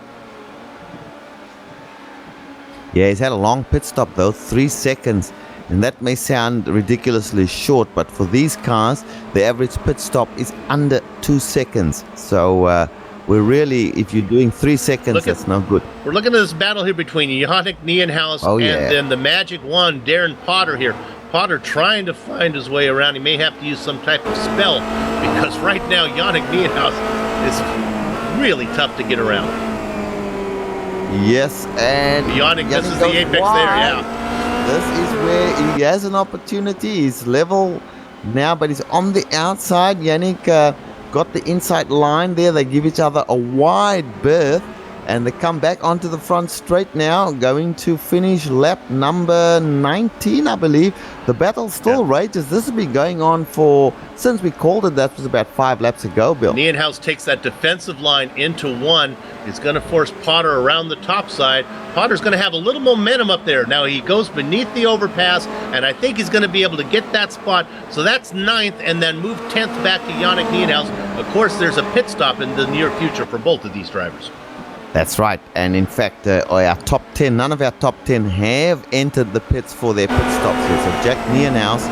Yeah, he's had a long pit stop though, 3 seconds. And that may sound ridiculously short, but for these cars, the average pit stop is under 2 seconds. So we're really, if you're doing 3 seconds, that's no good. We're looking at this battle here between Yannick Nienhuis and then the Magic One, Darren Potter here. Potter trying to find his way around. He may have to use some type of spell, because right now Yannick Nienhuis is really tough to get around. Yes, and Yannick, this is the apex wide. There, yeah. This is where he has an opportunity. He's level now, but he's on the outside. Yannick got the inside line there. They give each other a wide berth, and they come back onto the front straight now, going to finish lap number 19, I believe. The battle still rages. This has been going on since we called it. That was about 5 laps ago, Bill. Nienhuis takes that defensive line into one. He's going to force Potter around the top side. Potter's going to have a little momentum up there. Now he goes beneath the overpass, and I think he's going to be able to get that spot. So that's 9th, and then move 10th back to Yannick Nienhuis. Of course, there's a pit stop in the near future for both of these drivers. That's right. And in fact, our top 10, none of our top 10 have entered the pits for their pit stops here. So Jack Nierenhaus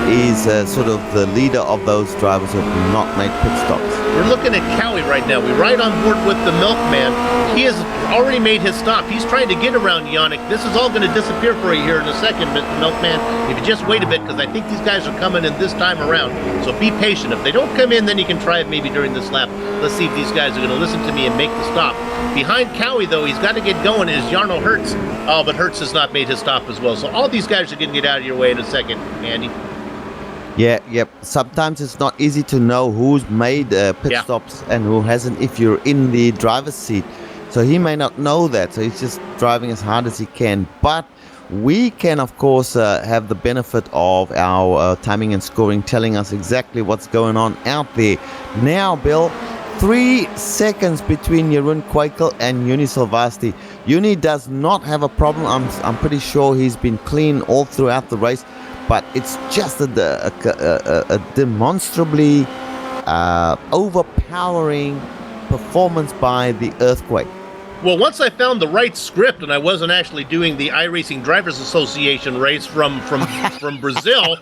is sort of the leader of those drivers who have not made pit stops. We're looking at Cowie right now. We're right on board with the Milkman. He has already made his stop. He's trying to get around Yannick. This is all going to disappear for you here in a second, Mr. Milkman. If you just wait a bit, because I think these guys are coming in this time around. So be patient. If they don't come in, then you can try it maybe during this lap. Let's see if these guys are going to listen to me and make the stop. Behind Cowie, though, he's got to get going, is Jarno Hertz. Oh, but Hertz has not made his stop as well. So all these guys are going to get out of your way in a second, Andy. Yeah, yep. Sometimes it's not easy to know who's made pit stops and who hasn't if you're in the driver's seat. So he may not know that, so he's just driving as hard as he can. But we can, of course, have the benefit of our timing and scoring telling us exactly what's going on out there. Now, Bill, 3 seconds between Jeroen Kwekel and Juni Silvasti. Juni does not have a problem. I'm pretty sure he's been clean all throughout the race. But it's just a demonstrably overpowering performance by the Earthquake. Well, once I found the right script and I wasn't actually doing the iRacing Drivers Association race from Brazil,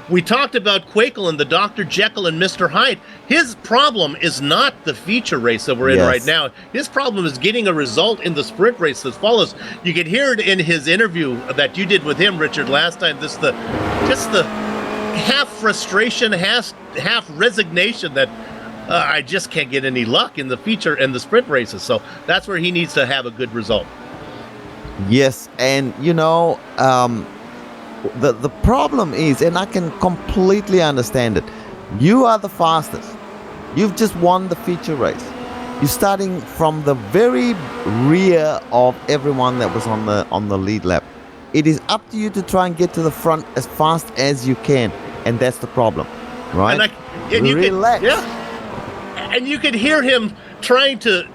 we talked about Kwekel and the Dr. Jekyll and Mr. Hyde. His problem is not the feature race that we're in right now. His problem is getting a result in the sprint race that follows. You can hear it in his interview that you did with him, Richard, last time. Just the half frustration, half resignation that I just can't get any luck in the feature and the sprint races. So that's where he needs to have a good result. Yes, and you know, the problem is, and I can completely understand it, you are the fastest. You've just won the feature race. You're starting from the very rear of everyone that was on the lead lap. It is up to you to try and get to the front as fast as you can, and that's the problem, right? And you relax. And you could hear him trying to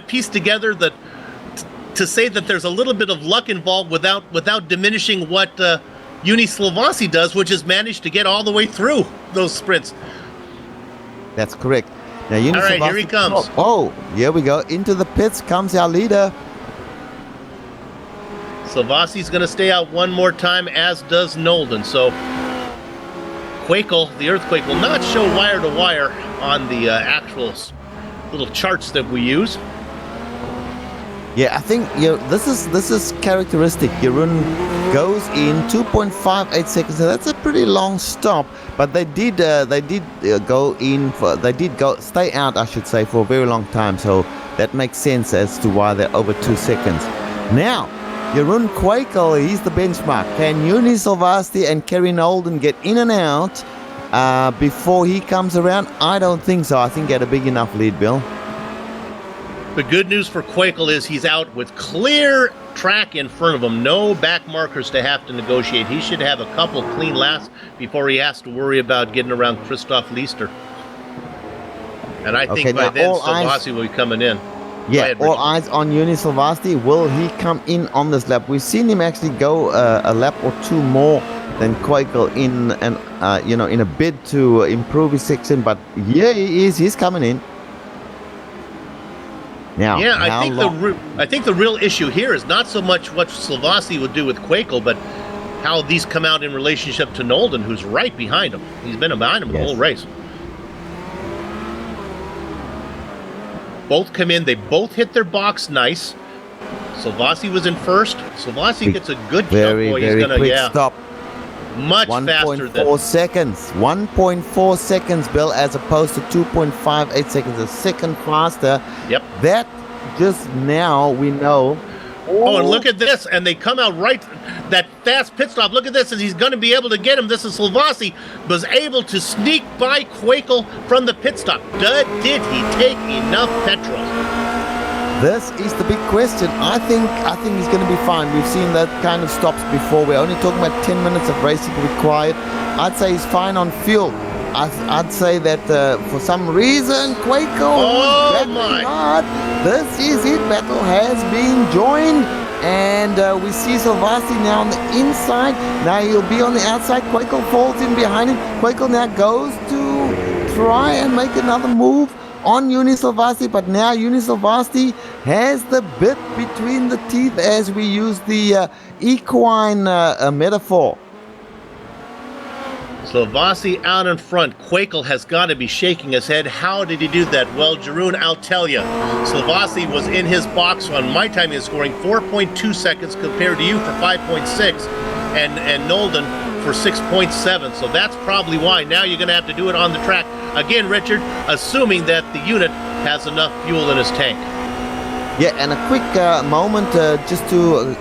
piece together that to say that there's a little bit of luck involved without diminishing what Juni Silvasti does, which is managed to get all the way through those sprints. That's correct. Now, Juni all right, Silvasti, here he comes. Oh, here we go. Into the pits comes our leader. Silvasti's going to stay out one more time, as does Nolden. So Kwekel, the Earthquake, will not show wire to wire on the actual little charts that we use. Yeah, I think this is characteristic. Jeroen goes in 2.58 seconds. So that's a pretty long stop, but they did stay out, I should say, for a very long time. So that makes sense as to why they're over 2 seconds. Now, Jeroen Kwekel, he's the benchmark. Can Juni Silvasti and Kerry Nolden get in and out before he comes around? I don't think so. I think he had a big enough lead, Bill. The good news for Kwekel is he's out with clear track in front of him. No back markers to have to negotiate. He should have a couple clean laps before he has to worry about getting around Christoph Leister. And I think by then Silvasti will be coming in. Yeah, all eyes on Juni Silvasti. Will he come in on this lap? We've seen him actually go a lap or two more than Kwekel in a bid to improve his section. But yeah, he is. He's coming in. Now, yeah, I think the real issue here is not so much what Silvasti would do with Kwekel, but how these come out in relationship to Nolden, who's right behind him. He's been behind him the whole race. Both come in. They both hit their box nice. Silvasti was in first. Silvasti gets a good jump. Very quick stop. Much faster than 1.4 seconds. 1.4 seconds, Bill, as opposed to 2.58 seconds. A second faster. Yep. That just now we know. Oh, and look at this. And they come out right. That fast pit stop. Look at this. And he's going to be able to get him. This is Silvasti. Was able to sneak by Kwekel from the pit stop. Did he take enough petrol? This is the big question. I think he's going to be fine. We've seen that kind of stops before. We're only talking about 10 minutes of racing required. I'd say he's fine on fuel. I'd say that for some reason, Kwekel is battling hard. This is it. Battle has been joined. And we see Silvasti now on the inside. Now he'll be on the outside. Kwekel falls in behind him. Kwekel now goes to try and make another move on Yuni Silvasti, but now Yuni Silvasti has the bit between the teeth as we use the equine metaphor. Silvasti out in front. Quakel has got to be shaking his head. How did he do that? Well, Jeroen, I'll tell you. Silvasti was in his box on my time. He was scoring 4.2 seconds compared to you for 5.6 and Nolden for 6.7. So that's probably why. Now you're going to have to do it on the track. Again, Richard, assuming that the unit has enough fuel in his tank. Yeah, and a quick moment just to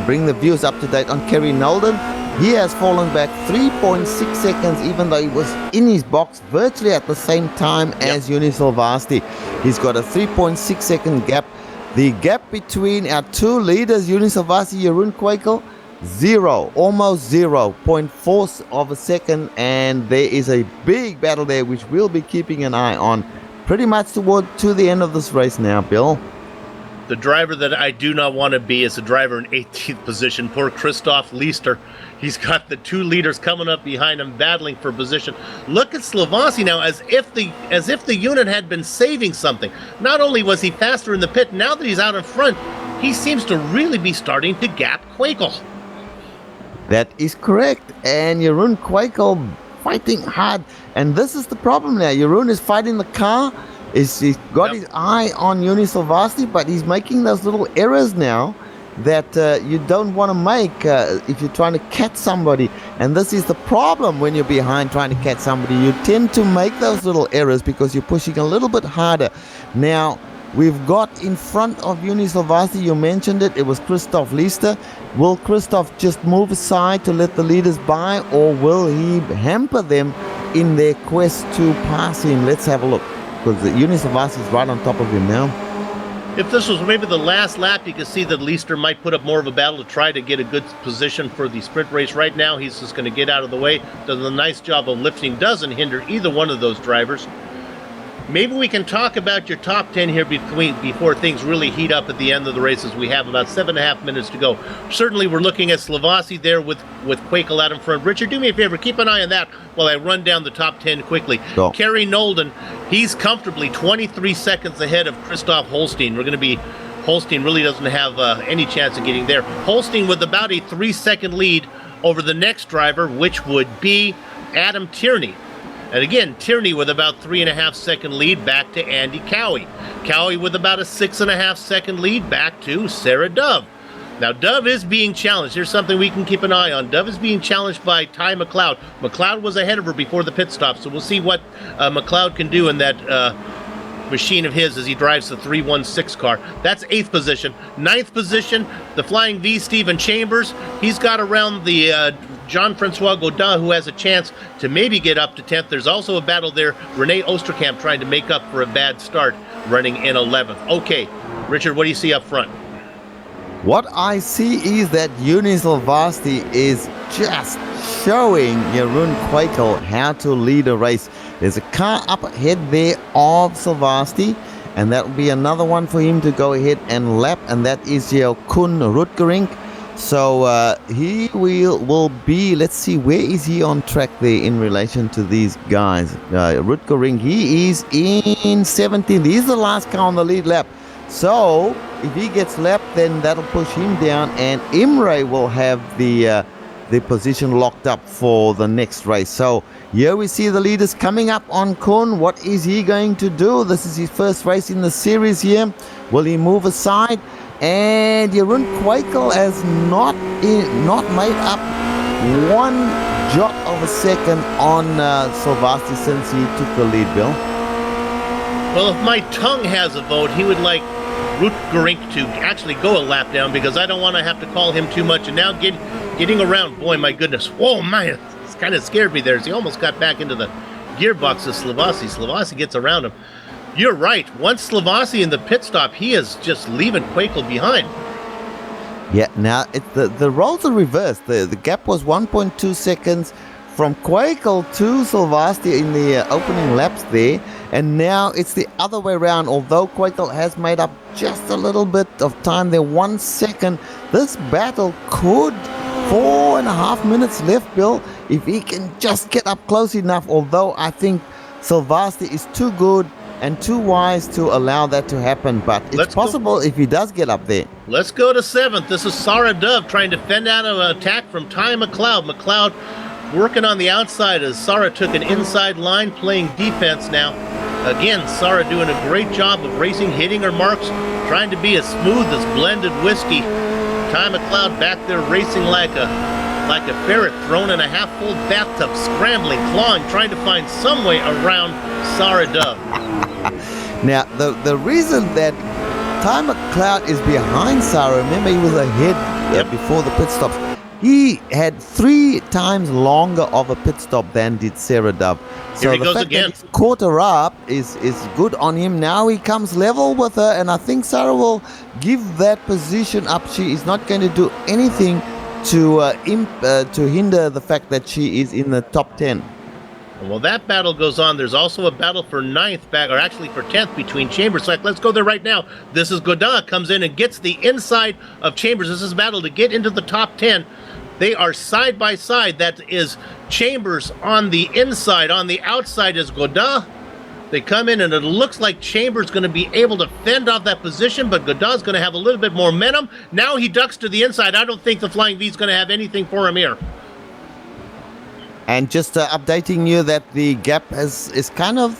bring the viewers up to date on Kerry Nolden. He has fallen back 3.6 seconds, even though he was in his box virtually at the same time as Yuni Silvasti. He's got a 3.6 second gap. The gap between our two leaders, Yuni Silvasti, Jeroen Quakel, almost 0.4 of a second, and there is a big battle there which we'll be keeping an eye on pretty much to the end of this race now, Bill. The driver that I do not want to be is the driver in 18th position. Poor Christoph Leister. He's got the two leaders coming up behind him, battling for position. Look at Silvasti now, as if the unit had been saving something. Not only was he faster in the pit, now that he's out in front, he seems to really be starting to gap Quakel. That is correct, and Jeroen Quakel fighting hard, and this is the problem now. Jeroen is fighting the car. He's got his eye on Yuni Silvasti, but he's making those little errors now that you don't want to make if you're trying to catch somebody. And this is the problem when you're behind trying to catch somebody. You tend to make those little errors because you're pushing a little bit harder. Now, we've got in front of Yuni Silvasti, you mentioned it was Christoph Leister. Will Christoph just move aside to let the leaders by, or will he hamper them in their quest to pass him? Let's have a look. Because Yuni Silvasti is right on top of him now. If this was maybe the last lap, you could see that Leister might put up more of a battle to try to get a good position for the sprint race. Right now, he's just going to get out of the way. Does a nice job of lifting. Doesn't hinder either one of those drivers. Maybe we can talk about your top 10 here before things really heat up at the end of the races. We have about 7.5 minutes to go. Certainly, we're looking at Silvasti there with Quakel out in front. Richard, do me a favor. Keep an eye on that while I run down the top 10 quickly. Go. Kerry Nolden, he's comfortably 23 seconds ahead of Christoph Holstein. Holstein really doesn't have any chance of getting there. Holstein with about a 3-second lead over the next driver, which would be Adam Tierney. And again, Tierney with about 3.5-second lead back to Andy Cowie. Cowie with about a 6.5-second lead back to Sarah Dove. Now, Dove is being challenged. Here's something we can keep an eye on. Dove is being challenged by Ty McLeod. McLeod was ahead of her before the pit stop, so we'll see what McLeod can do in that machine of his as he drives the 316 car. That's 8th position. 9th position, the Flying V, Stephen Chambers. He's got around the Jean-Francois Godin, who has a chance to maybe get up to 10th. There's also a battle there. Renee Osterkamp trying to make up for a bad start, running in 11th. Okay, Richard, what do you see up front? What I see is that Yuni Silvasti is just showing Jeroen Quakel how to lead a race. There's a car up ahead there of Silvasti, and that will be another one for him to go ahead and lap, and that is Koen Rutgering. So he will be, let's see, where is he on track there in relation to these guys? Rutgering, he is in 17th. He's the last car on the lead lap. So if he gets lapped, then that'll push him down, and Imre will have the position locked up for the next race. So here we see the leaders coming up on Koen. What is he going to do? This is his first race in the series here. Will he move aside? And Jeroen Quakel has not made up 1 jot of a second on Silvasti since he took the lead, Bill. Well, if my tongue has a vote, he would like Rutgerink to actually go a lap down, because I don't want to have to call him too much. And now getting around, boy, my goodness. Whoa, man, it's kind of scared me there. He almost got back into the gearbox of Silvasti. Silvasti gets around him. You're right. Once Silvasti in the pit stop, he is just leaving Quakel behind. Yeah, now the roles are reversed. The gap was 1.2 seconds from Quakel to Silvasti in the opening laps there, and now it's the other way around. Although Quakel has made up just a little bit of time there, 1 second, this battle could 4.5 minutes left, Bill, if he can just get up close enough. Although I think Silvasti is too good and too wise to allow that to happen. But it's Let's go. possible if he does get up there. Let's go to 7th. This is Sarah Dove trying to fend out an attack from Ty McLeod. McLeod working on the outside as Sarah took an inside line, playing defense now. Again, Sarah doing a great job of racing, hitting her marks, trying to be as smooth as blended whiskey. Ty McLeod back there racing like a ferret thrown in a half-full bathtub, scrambling, clawing, trying to find some way around Sarah Dove. Now, the reason that Ty McLeod is behind Sarah, remember he was ahead before the pit stops. He had 3 times longer of a pit stop than did Sarah Dove. So Here he the goes fact again. that he's caught her up is good on him. Now he comes level with her, and I think Sarah will give that position up. She is not going to do anything to hinder the fact that she is in the top 10. Well, that battle goes on. There's also a battle for 9th back, or actually for 10th between Chambers. Like, let's go there right now. This is Godin comes in and gets the inside of Chambers. This is a battle to get into the top 10. They are side by side. That is Chambers on the inside. On the outside is Godin. They come in, and it looks like Chambers going to be able to fend off that position, but Godin's going to have a little bit more momentum. Now he ducks to the inside. I don't think the Flying V is going to have anything for him here. And just updating you that the gap is kind of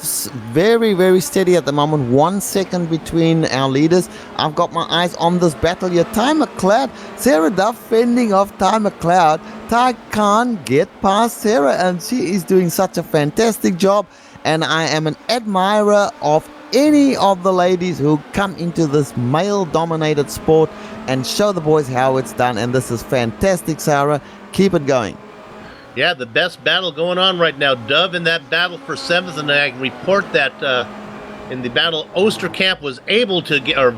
very, very steady at the moment. 1 second between our leaders. I've got my eyes on this battle here. Ty McLeod, Sarah Duff fending off Ty McLeod. Ty can't get past Sarah, and she is doing such a fantastic job. And I am an admirer of any of the ladies who come into this male-dominated sport and show the boys how it's done. And this is fantastic, Sarah. Keep it going. Yeah, the best battle going on right now. Dove in that battle for 7th, and I can report that in the battle, Osterkamp was able to get, or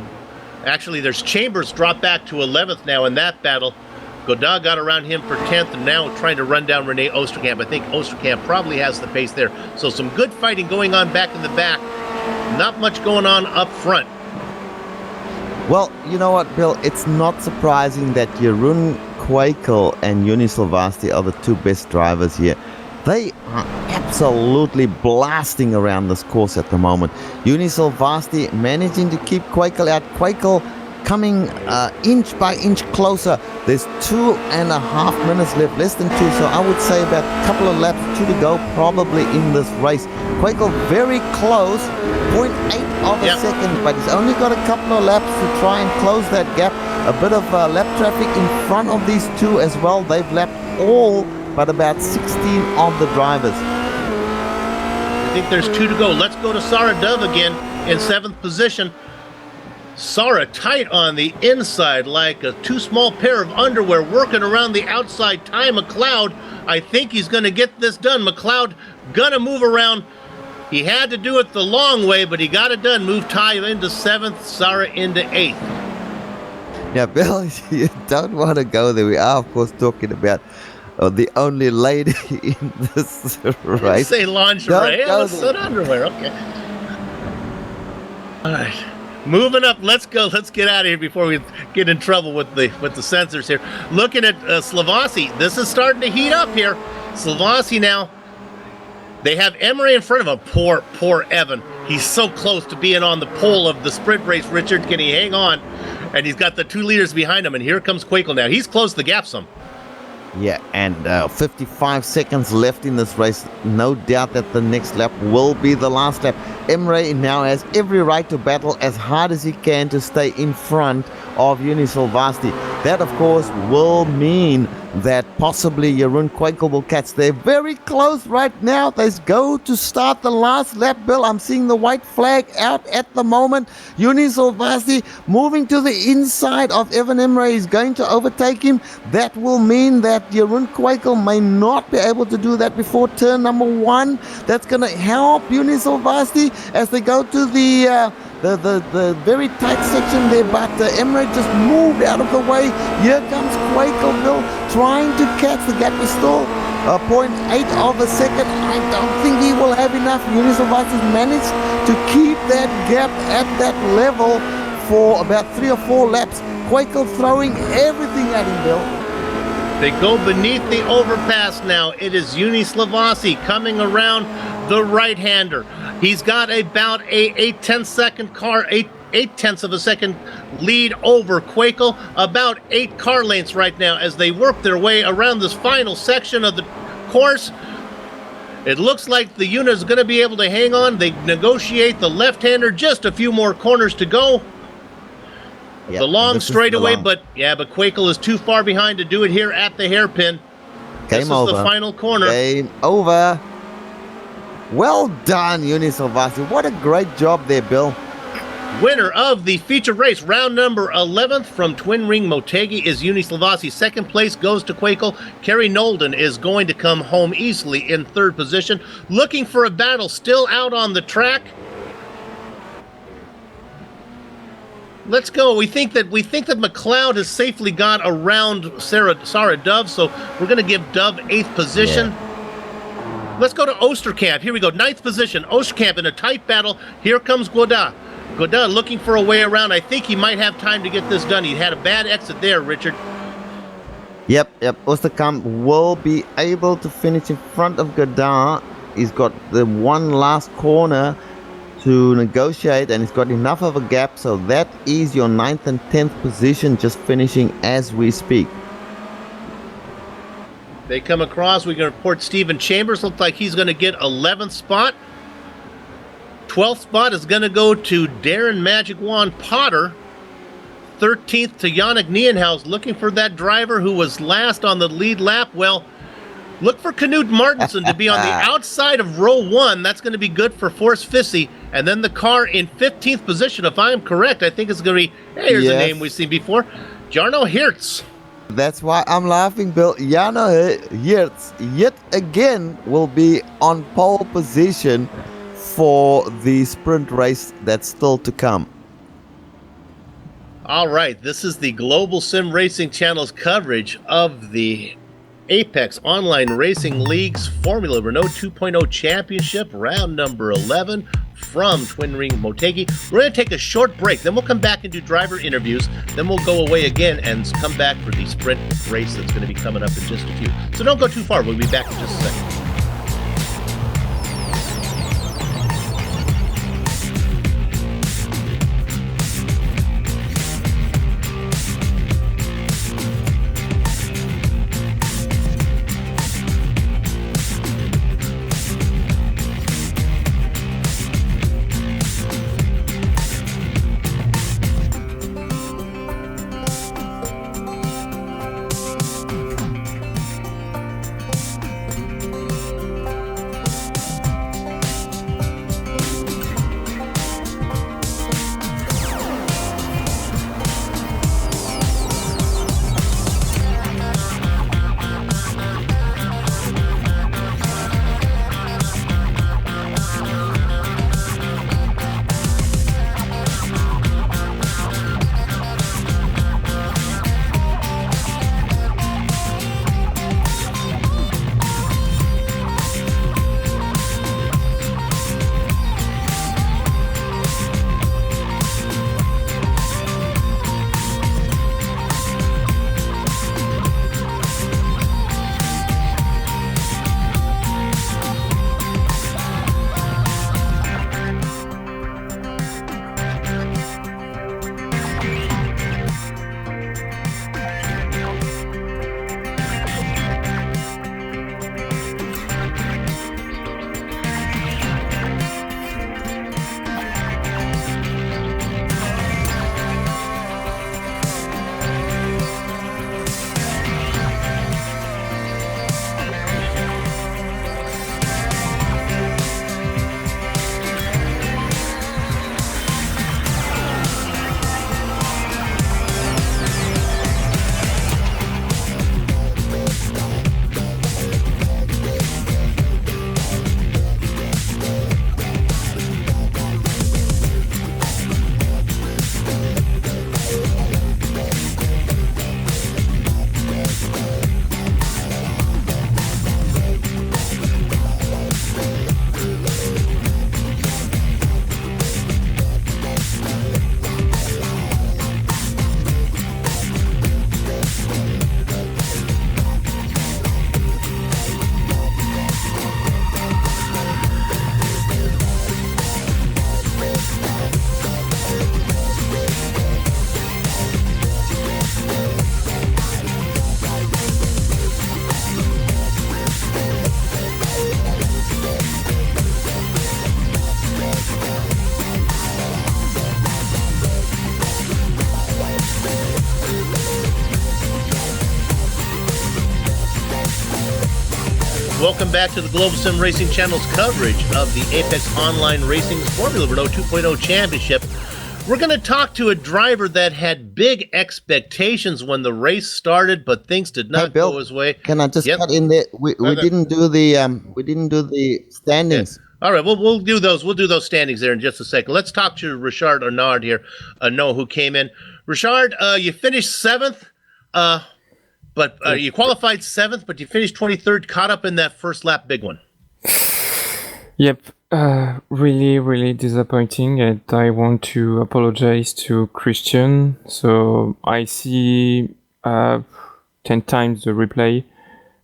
actually there's Chambers dropped back to 11th now in that battle. Godin got around him for 10th and now trying to run down Renee Osterkamp. I think Osterkamp probably has the pace there. So some good fighting going on back in the back. Not much going on up front. Well, you know what, Bill? It's not surprising that Jeroen Kwekel and Juni Silvasti are the 2 best drivers here. They are absolutely blasting around this course at the moment. Juni Silvasti managing to keep Kwekel out. Kwekel coming inch by inch closer. There's 2.5 minutes left, less than 2, so I would say about a couple of laps, 2 to go probably in this race. Kwekel very close, 0.8 of a second, but he's only got a couple of laps to try and close that gap. A bit of lap traffic in front of these 2 as well. They've lapped all but about 16 of the drivers. I think there's 2 to go. Let's go to Sarah Dove again in 7th position. Sarah tight on the inside like a too small pair of underwear, working around the outside. Ty McLeod, I think he's going to get this done. McLeod gonna move around. He had to do it the long way, but he got it done. Moved Ty into 7th, Sarah into 8th. Yeah, Bill, you don't want to go there. We are, of course, talking about the only lady in this race. Say lingerie. Yeah, let's say underwear. Okay. All right. Moving up, let's go. Let's get out of here before we get in trouble with the censors here. Looking at Slavasi, this is starting to heat up here. Slavasi now, they have Emery in front of him. Poor Evan. He's so close to being on the pole of the sprint race. Richard, can he hang on? And he's got the 2 leaders behind him. And here comes Kwekel now. He's closed the gap some. Yeah, and 55 seconds left in this race. No doubt that the next lap will be the last lap. Emre now has every right to battle as hard as he can to stay in front of Juni Silvasti. That, of course, will mean that possibly Jeroen Kwekel will catch. They're very close right now. They go to start the last lap, Bill. I'm seeing the white flag out at the moment. Juni Silvasti moving to the inside of Evan Emre. He's going to overtake him. That will mean that Jeroen Kwekel may not be able to do that before turn number 1. That's going to help Juni Silvasti as they go to the very tight section there, but Emre just moved out of the way. Here comes Kwekel, Bill, trying to catch. The gap is still 0.8 of a second. I don't think he will have enough. Juni Silvasti managed to keep that gap at that level for about 3 or 4 laps. Kwekel throwing everything at him, Bill. They go beneath the overpass now. It is Yunis Lavasi coming around the right-hander. He's got about a 8/10 of a second lead over Quakel. About 8 car lengths right now as they work their way around this final section of the course. It looks like the unit is going to be able to hang on. They negotiate the left-hander. Just a few more corners to go. Yep, The long straightaway, long. but Quakel is too far behind to do it here at the hairpin. Game This over. is the final corner. Game over. Well done, Yunis Lavasi. What a great job there, Bill. Winner of the feature race, round number 11th from Twin Ring Motegi is Yunis Lavasi. Second place goes to Quakel. Kerry Nolden is going to come home easily in third position. Looking for a battle still out on the track. Let's go. We think that McLeod has safely got around Sarah Dove, so we're going to give Dove 8th position. Yeah. Let's go to Osterkamp. Here we go. 9th position. Osterkamp in a tight battle. Here comes Godin. Godin looking for a way around. I think he might have time to get this done. He had a bad exit there, Richard. Yep. Osterkamp will be able to finish in front of Godin. He's got the one last corner to negotiate, and he's got enough of a gap, so that is your 9th and 10th position just finishing as we speak. They come across. We can report Stephen Chambers. Looks like he's going to get 11th spot. 12th spot is going to go to Darren Magic Wand Potter. 13th to Yannick Nienhaus, looking for that driver who was last on the lead lap. Well, look for Knut Martinsen to be on the outside of row 1. That's going to be good for Force Fissy. And then the car in 15th position, if I'm correct, I think it's going to be, hey, here's a name we've seen before, Jarno Hertz. That's why I'm laughing, Bill. Jarno Hertz yet again will be on pole position for the sprint race that's still to come. All right, this is the Global Sim Racing Channel's coverage of the Apex Online Racing League's Formula Renault 2.0 Championship, round number 11 from Twin Ring Motegi. We're going to take a short break, then we'll come back and do driver interviews, then we'll go away again and come back for the sprint race that's going to be coming up in just a few. So don't go too far, we'll be back in just a second. Welcome back to the Global Sim Racing Channel's coverage of the Apex Online Racing's Formula Renault 2.0 Championship. We're going to talk to a driver that had big expectations when the race started, but things did not Bill, go his way. Can I just cut in there? We didn't do the standings. Yeah. All right, we'll do those. We'll do those standings there in just a second. Let's talk to Richard Arnaud here, who came in. Richard, you finished 7th, but you qualified 7th, but you finished 23rd, caught up in that first lap big one. Yep, really, really disappointing, and I want to apologize to Christian. So I see 10 times the replay,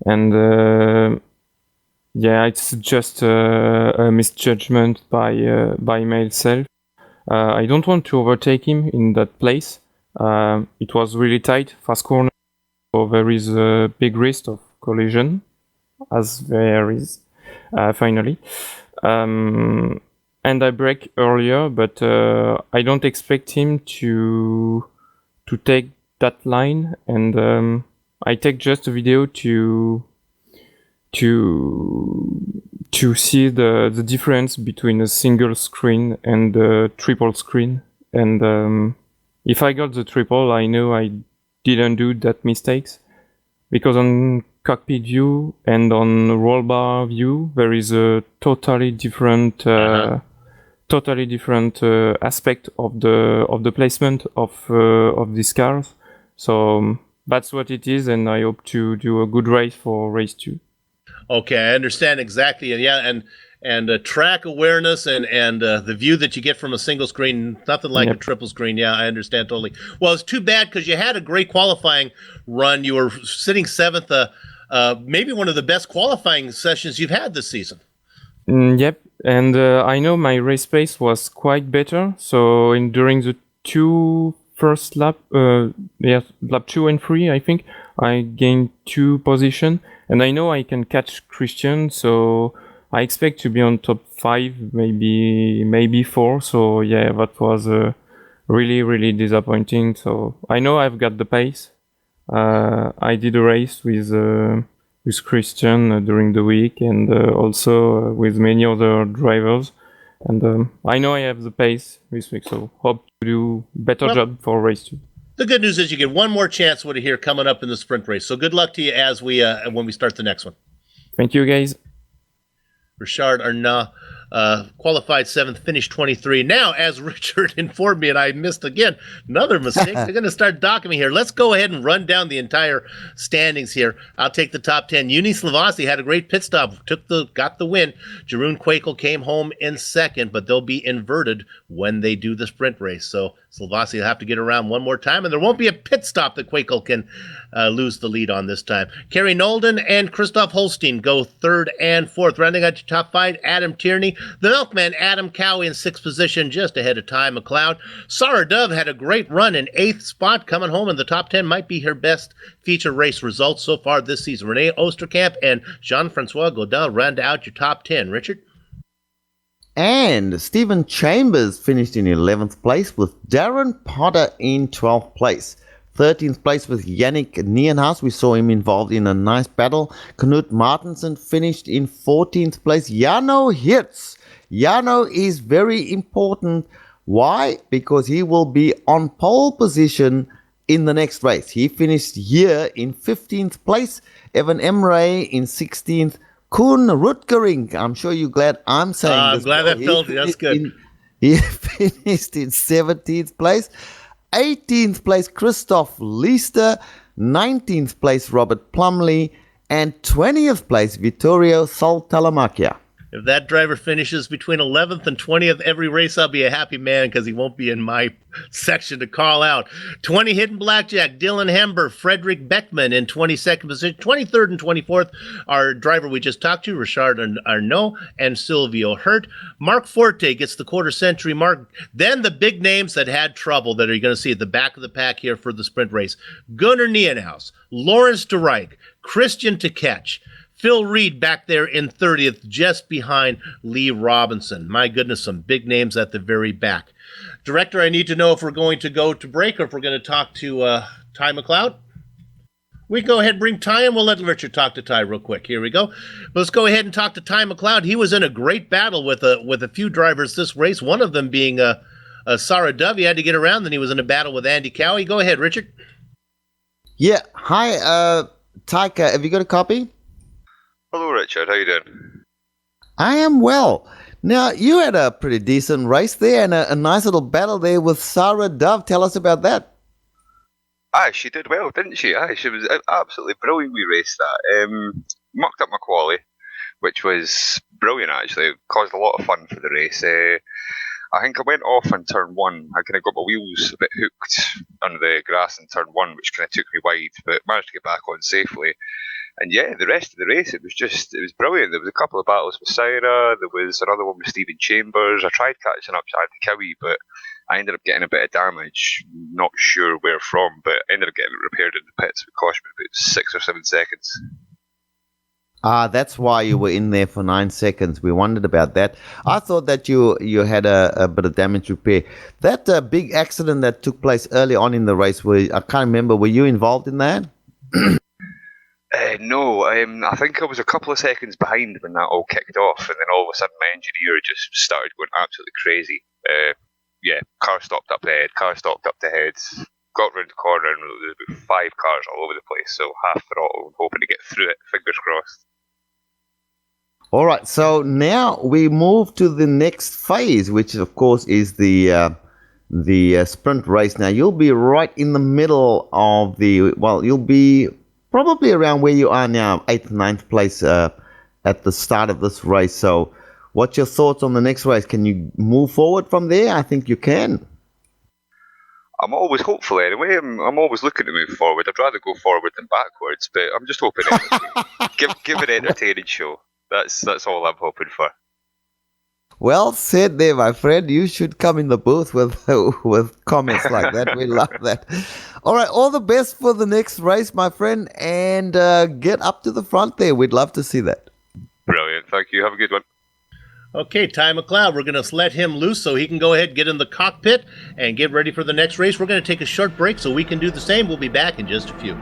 and yeah, it's just a misjudgment by myself. I don't want to overtake him in that place. It was really tight, fast corner, so there is a big risk of collision, as there is finally. And I brake earlier, but I don't expect him to take that line, and I take just a video to see the difference between a single screen and a triple screen. And if I got the triple, I know I didn't do that mistakes, because on cockpit view and on roll bar view there is a totally different aspect of the placement of these cars. So that's what it is, and I hope to do a good race for race 2. Okay, I understand exactly, and yeah, and track awareness and the view that you get from a single screen, nothing like a triple screen. Yeah, I understand totally. Well, it's too bad because you had a great qualifying run. You were sitting 7th, maybe one of the best qualifying sessions you've had this season. Yep, and I know my race pace was quite better. So during the first lap, lap 2 and 3, I think I gained 2 position. And I know I can catch Christian, so I expect to be on top 5, maybe 4. So yeah, that was really, really disappointing. So I know I've got the pace. I did a race with Christian during the week, and also with many other drivers. And I know I have the pace this week, so hope to do better job for race 2. The good news is you get one more chance with it here coming up in the sprint race. So good luck to you as when we start the next one. Thank you, guys. Richard Arnaud, qualified 7th, finished 23. Now, as Richard informed me, and I missed again another mistake, they're going to start docking me here. Let's go ahead and run down the entire standings here. I'll take the top 10. Uni Slavasi had a great pit stop, got the win. Jeroen Quakel came home in 2nd, but they'll be inverted when they do the sprint race. So Slavasi will have to get around one more time, and there won't be a pit stop that Quakel can lose the lead on this time. Kerry Nolden and Christoph Holstein go 3rd and 4th. Rounding out your top 5, Adam Tierney. The Milkman, Adam Cowie in 6th position, just ahead of Ty McLeod. Sarah Dove had a great run in 8th spot, coming home in the top 10. Might be her best feature race results so far this season. Renee Osterkamp and Jean-Francois Godel round out your top 10. Richard? And Stephen Chambers finished in 11th place, with Darren Potter in 12th place. 13th place with Yannick Nienhaus. We saw him involved in a nice battle. Knut Martensen finished in 14th place. Jarno Hirtz. Jarno is very important. Why? Because he will be on pole position in the next race. He finished here in 15th place. Evan Emre in 16th. Koen Rutgering. I'm sure you're glad I'm saying this. I'm glad that felt you. That's good. He finished in 17th place. 18th place, Christoph Leister. 19th place, Robert Plumley. And 20th place, Vittorio Saltalamacchia. If that driver finishes between 11th and 20th every race, I'll be a happy man because he won't be in my section to call out. 20 hidden blackjack, Dylan Hember, Frederick Beckman in 22nd position. 23rd and 24th, our driver we just talked to, Richard Arnaud and Silvio Hurt. Mark Forte gets the quarter century mark. Then the big names that had trouble that are going to see at the back of the pack here for the sprint race. Gunnar Nienhaus, Lawrence de Rijk, Christian Teketch, Phil Reed back there in 30th, just behind Lee Robinson. My goodness, some big names at the very back. Director, I need to know if we're going to go to break or if we're going to talk to Ty McLeod. We go ahead and bring Ty, and we'll let Richard talk to Ty real quick. Here we go. Let's go ahead and talk to Ty McLeod. He was in a great battle with a few drivers this race. One of them being Sarah Dove. He had to get around. Then he was in a battle with Andy Cowie. Go ahead, Richard. Yeah. Hi, Taika. Have you got a copy? Hello, Richard. How you doing? I am well. Now, you had a pretty decent race there and a nice little battle there with Sarah Dove. Tell us about that. Aye, she did well, didn't she? Aye, she was absolutely brilliant. We raced that. Mucked up my quali, which was brilliant actually. It caused a lot of fun for the race. I think I went off in turn one. I kind of got my wheels a bit hooked under the grass in turn one, which kind of took me wide, but managed to get back on safely. And yeah, the rest of the race, it was brilliant. There was a couple of battles with Sarah. There was another one with Stephen Chambers. I tried catching up to Andy Cowie, but I ended up getting a bit of damage. Not sure where from, but I ended up getting it repaired in the pits. It cost me about 6 or 7 seconds. That's why you were in there for 9 seconds. We wondered about that. I thought that you had a bit of damage repair. That big accident that took place early on in the race, I can't remember, were you involved in that? No, I think I was a couple of seconds behind when that all kicked off, and then all of a sudden my engineer just started going absolutely crazy. Yeah, car stopped up ahead, car stopped up the head, got round the corner, and there was about 5 cars all over the place, so half throttle, hoping to get through it, fingers crossed. All right, so now we move to the next phase, which of course is the sprint race. Now you'll be right in the middle of you'll be probably around where you are now, 8th, 9th place at the start of this race. So what's your thoughts on the next race? Can you move forward from there? I think you can. I'm always hopeful anyway. I'm always looking to move forward. I'd rather go forward than backwards, but I'm just hoping give an entertaining show. That's all I'm hoping for. Well said there, my friend. You should come in the booth with comments like that. We love that. All right, all the best for the next race, my friend, and get up to the front there. We'd love to see that. Brilliant. Thank you. Have a good one. Okay, Ty McLeod, we're going to let him loose so he can go ahead and get in the cockpit and get ready for the next race. We're going to take a short break so we can do the same. We'll be back in just a few.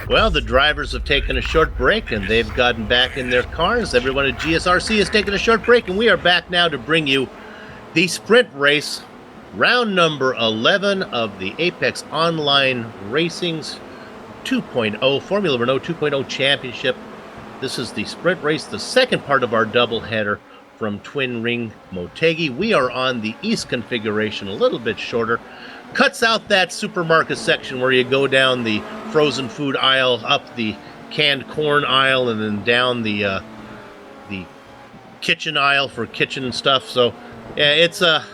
Well, the drivers have taken a short break and they've gotten back in their cars. Everyone at GSRC has taken a short break, and we are back now to bring you the sprint race, round number 11 of the Apex Online Racing's 2.0 Formula Renault 2.0 Championship. This is the sprint race, the second part of our doubleheader from Twin Ring Motegi. We are on the east configuration, a little bit shorter. Cuts out that supermarket section where you go down the frozen food aisle, up the canned corn aisle, and then down the kitchen aisle for kitchen stuff. So yeah, it's a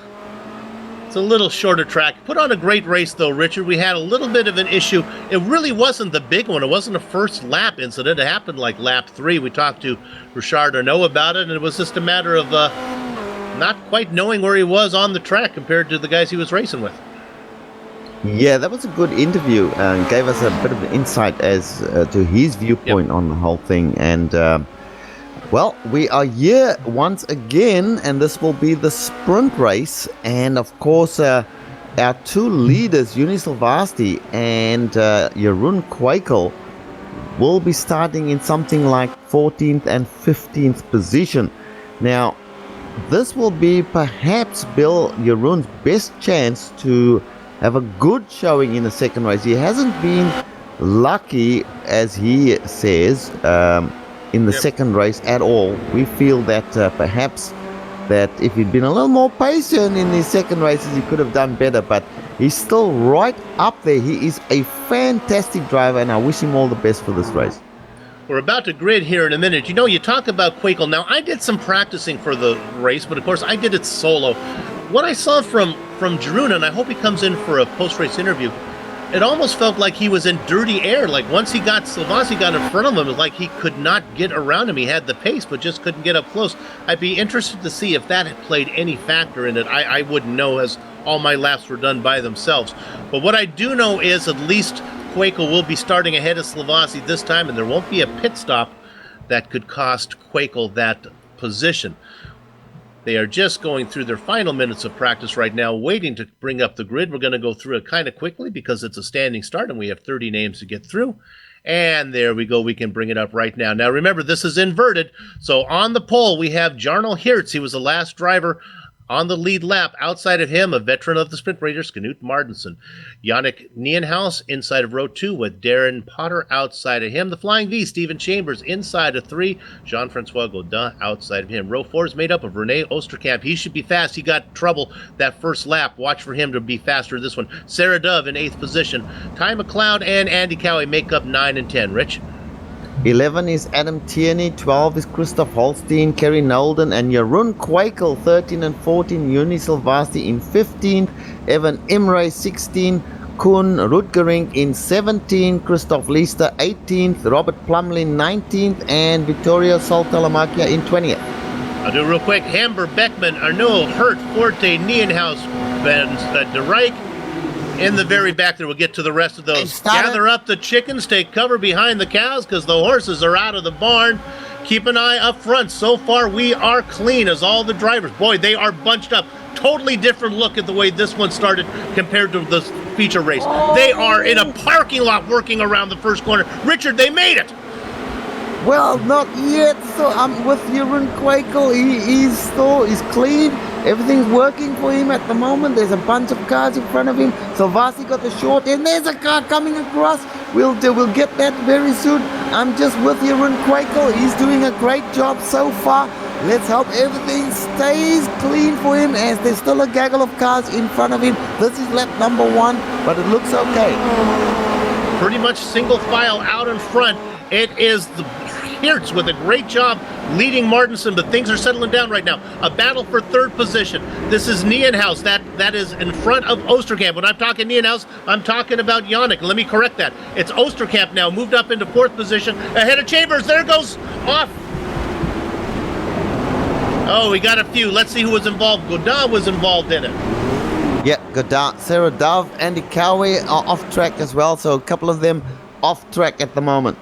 little shorter track. Put on a great race though, Richard. We had a little bit of an issue. It really wasn't the big one. It wasn't a first lap incident. It happened like lap 3. We talked to Richard Renault about it, and it was just a matter of not quite knowing where he was on the track compared to the guys he was racing with. Yeah, that was a good interview and gave us a bit of an insight as to his viewpoint on the whole thing. And well, we are here once again, and this will be the sprint race. And of course, our two leaders, Eunice Silvasti and Jeroen Kwekel, will be starting in something like 14th and 15th position. Now, this will be perhaps Bill Jeroen's best chance to have a good showing in the second race. He hasn't been lucky, as he says, in the second race at all. We feel that perhaps that if he'd been a little more patient in his second races, he could have done better, but he's still right up there. He is a fantastic driver, and I wish him all the best for this race. We're about to grid here in a minute. You know, you talk about Kwekel. Now, I did some practicing for the race, but of course I did it solo. What I saw from Jeroen, and I hope he comes in for a post-race interview, it almost felt like he was in dirty air. Like once Silvasti got in front of him, it was like he could not get around him. He had the pace, but just couldn't get up close. I'd be interested to see if that had played any factor in it. I wouldn't know, as all my laps were done by themselves. But what I do know is at least Kwekel will be starting ahead of Silvasti this time, and there won't be a pit stop that could cost Kwekel that position. They are just going through their final minutes of practice right now, waiting to bring up the grid. We're going to go through it kind of quickly because it's a standing start and we have 30 names to get through. And there we go. We can bring it up right now. Now, remember, this is inverted. So on the pole, we have Jarno Hertz. He was the last driver on the lead lap. Outside of him, a veteran of the Sprint Raiders, Knut Martinsen. Yannick Nienhaus inside of row 2 with Darren Potter outside of him. The Flying V, Stephen Chambers inside of 3. Jean-Francois Gaudin outside of him. Row 4 is made up of Rene Osterkamp. He should be fast. He got trouble that first lap. Watch for him to be faster this one. Sarah Dove in 8th position. Ty McLeod and Andy Cowie make up 9 and 10. Rich? 11 is Adam Tierney, 12 is Christoph Holstein, Kerry Nolden, and Jeroen Kwekel. 13 and 14, Eunice Silvasti in 15th, Evan Imre 16, Koen Rutgering in 17, Christoph Lister 18th, Robert Plumley 19th, and Vittorio Saltalamakia in 20th. I'll do it real quick. Hamber, Beckman, Arnaud, Hurt, Forte, Nienhaus, De Rijk. In the very back there, we'll get to the rest of those. Gather up the chickens, take cover behind the cows because the horses are out of the barn. Keep an eye up front. So far, we are clean as all the drivers. Boy, they are bunched up. Totally different look at the way this one started compared to the feature race. They are in a parking lot working around the first corner. Richard, they made it. Well, not yet. So I'm with Jeroen Kwekel. He's clean. Everything's working for him at the moment. There's a bunch of cars in front of him. Silvasti got the short end. There's a car coming across. We'll get that very soon. I'm just with Jeroen Kwekel. He's doing a great job so far. Let's hope everything stays clean for him as there's still a gaggle of cars in front of him. This is lap number 1, but it looks okay. Pretty much single file out in front. It is the Hertz with a great job leading Martinsen, but things are settling down right now. A battle for third position. This is Nienhaus. That is in front of Osterkamp. When I'm talking Nienhaus, I'm talking about Yannick. Let me correct that. It's Osterkamp now, moved up into 4th position, ahead of Chambers. There goes off. Oh, we got a few. Let's see who was involved. Gaudin was involved in it. Yeah, Gaudin, Sarah Dove, Andy Cowie are off track as well, so a couple of them off track at the moment.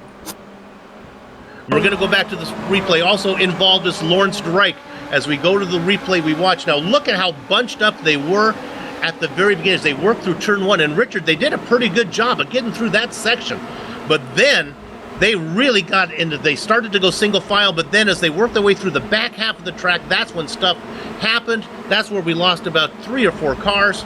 We're going to go back to this replay. Also involved is Lawrence Drake. As we go to the replay we watch now, look at how bunched up they were at the very beginning as they worked through turn 1. And Richard, they did a pretty good job of getting through that section. But then they really got into, they started to go single file, but then as they worked their way through the back half of the track, that's when stuff happened. That's where we lost about 3 or 4 cars.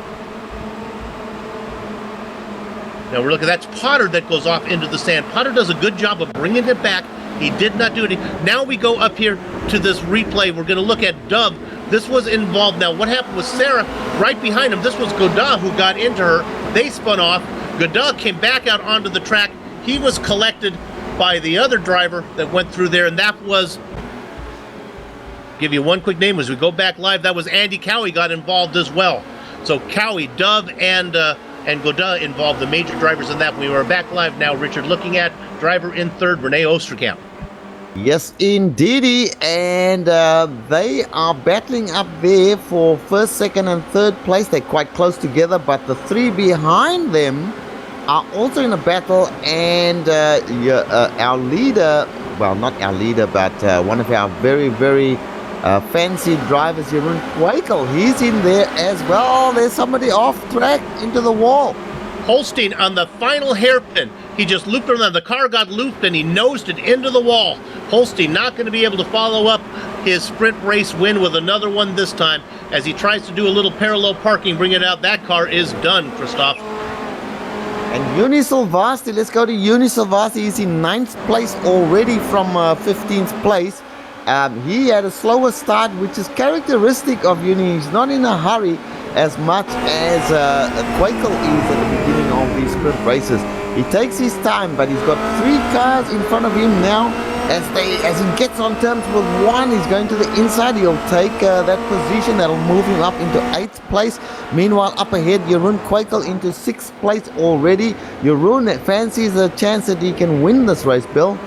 Now we're looking, that's Potter that goes off into the sand. Potter does a good job of bringing it back. He did not do it. Now we go up here to this replay. We're going to look at Dove. This was involved. Now what happened was Sarah right behind him. This was Godin who got into her. They spun off. Godin came back out onto the track. He was collected by the other driver that went through there, and that was, give you one quick name as we go back live, that was Andy Cowie got involved as well. So Cowie, Dove, and Godin involved, the major drivers in that. We were back live now, Richard, looking at driver in third, Renee Oosterkamp. Yes, indeedy, and they are battling up there for first, second, and third place. They're quite close together, but the 3 behind them are also in a battle, and our leader, well, not our leader, but one of our very, very fancy drivers, Jeroen Kwekel, he's in there as well. There's somebody off track into the wall. Holstein on the final hairpin. He just looped around. The car got looped and he nosed it into the wall. Holstein not going to be able to follow up his sprint race win with another one this time as he tries to do a little parallel parking, bring it out. That car is done, Christoph. And Juni Silvasti, let's go to Juni Silvasti. He's in 9th place already from 15th place. He had a slower start, which is characteristic of Juni. He's not in a hurry as much as Kwekel is at the beginning of these sprint races. He takes his time, but he's got 3 cars in front of him now. As he gets on terms with one, he's going to the inside. He'll take that position. That'll move him up into 8th place. Meanwhile, up ahead, Jeroen Kwekel into 6th place already. Jeroen fancies a chance that he can win this race, Bill.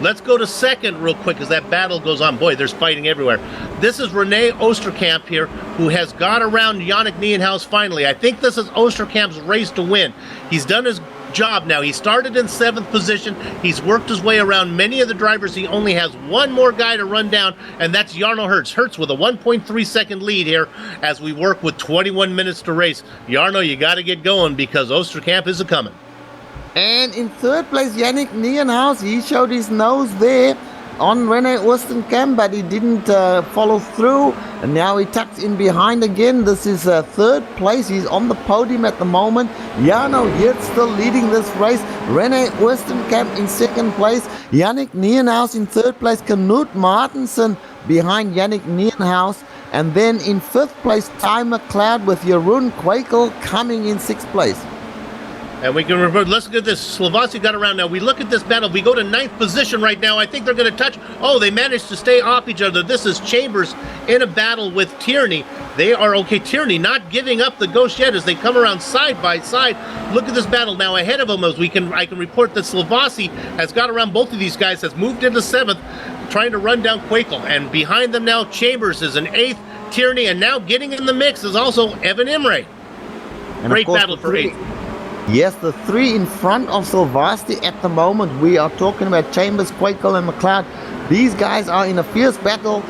Let's go to second real quick as that battle goes on. Boy, there's fighting everywhere. This is Renee Oosterkamp here, who has got around Yannick Nienhuis finally. I think this is Oosterkamp's race to win. He's done his job now. He started in 7th position. He's worked his way around many of the drivers. He only has one more guy to run down, and that's Jarno Hertz. Hertz with a 1.3 second lead here as we work with 21 minutes to race. Jarno, you got to get going because Oosterkamp is a-coming. And in 3rd place, Yannick Nienhuis. He showed his nose there on René Oosterkamp, but he didn't follow through. And now he tucks in behind again. This is 3rd place. He's on the podium at the moment. Jarno Hertz still leading this race. René Oosterkamp in 2nd place. Yannick Nienhuis in 3rd place. Knut Martensen behind Yannick Nienhuis. And then in 5th place, Ty McLeod with Jeroen Kwekel coming in 6th place. And we can revert. Let's look at this. Slovasi got around now. We look at this battle. We go to 9th position right now. I think they're going to touch. Oh, they managed to stay off each other. This is Chambers in a battle with Tierney. They are okay. Tierney not giving up the ghost yet as they come around side by side. Look at this battle now ahead of them. As I can report that Slovasi has got around both of these guys, has moved into 7th, trying to run down Kwekel. And behind them now, Chambers is in 8th. Tierney, and now getting in the mix is also Evan Imre. Great battle for 8th. Yes, the 3 in front of Silvasti at the moment. We are talking about Chambers, Kwekel, and McLeod. These guys are in a fierce battle.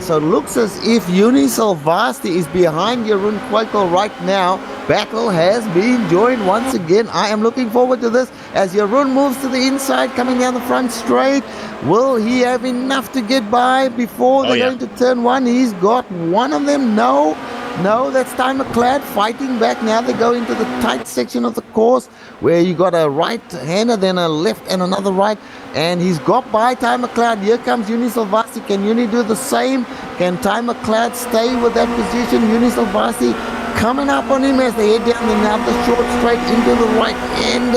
So it looks as if Juni Silvasti is behind Jeroen Kwekel right now. Battle has been joined once again. I am looking forward to this as Jeroen moves to the inside, coming down the front straight. Will he have enough to get by before they're going to turn 1? He's got one of them. No, that's Ty McLeod fighting back. Now they go into the tight section of the course where you got a right-hander, then a left and another right. And he's got by Ty McLeod. Here comes Juni Silvasti. Can Juni do the same? Can Ty McLeod stay with that position? Juni Silvasti coming up on him as they head down the short straight into the right end.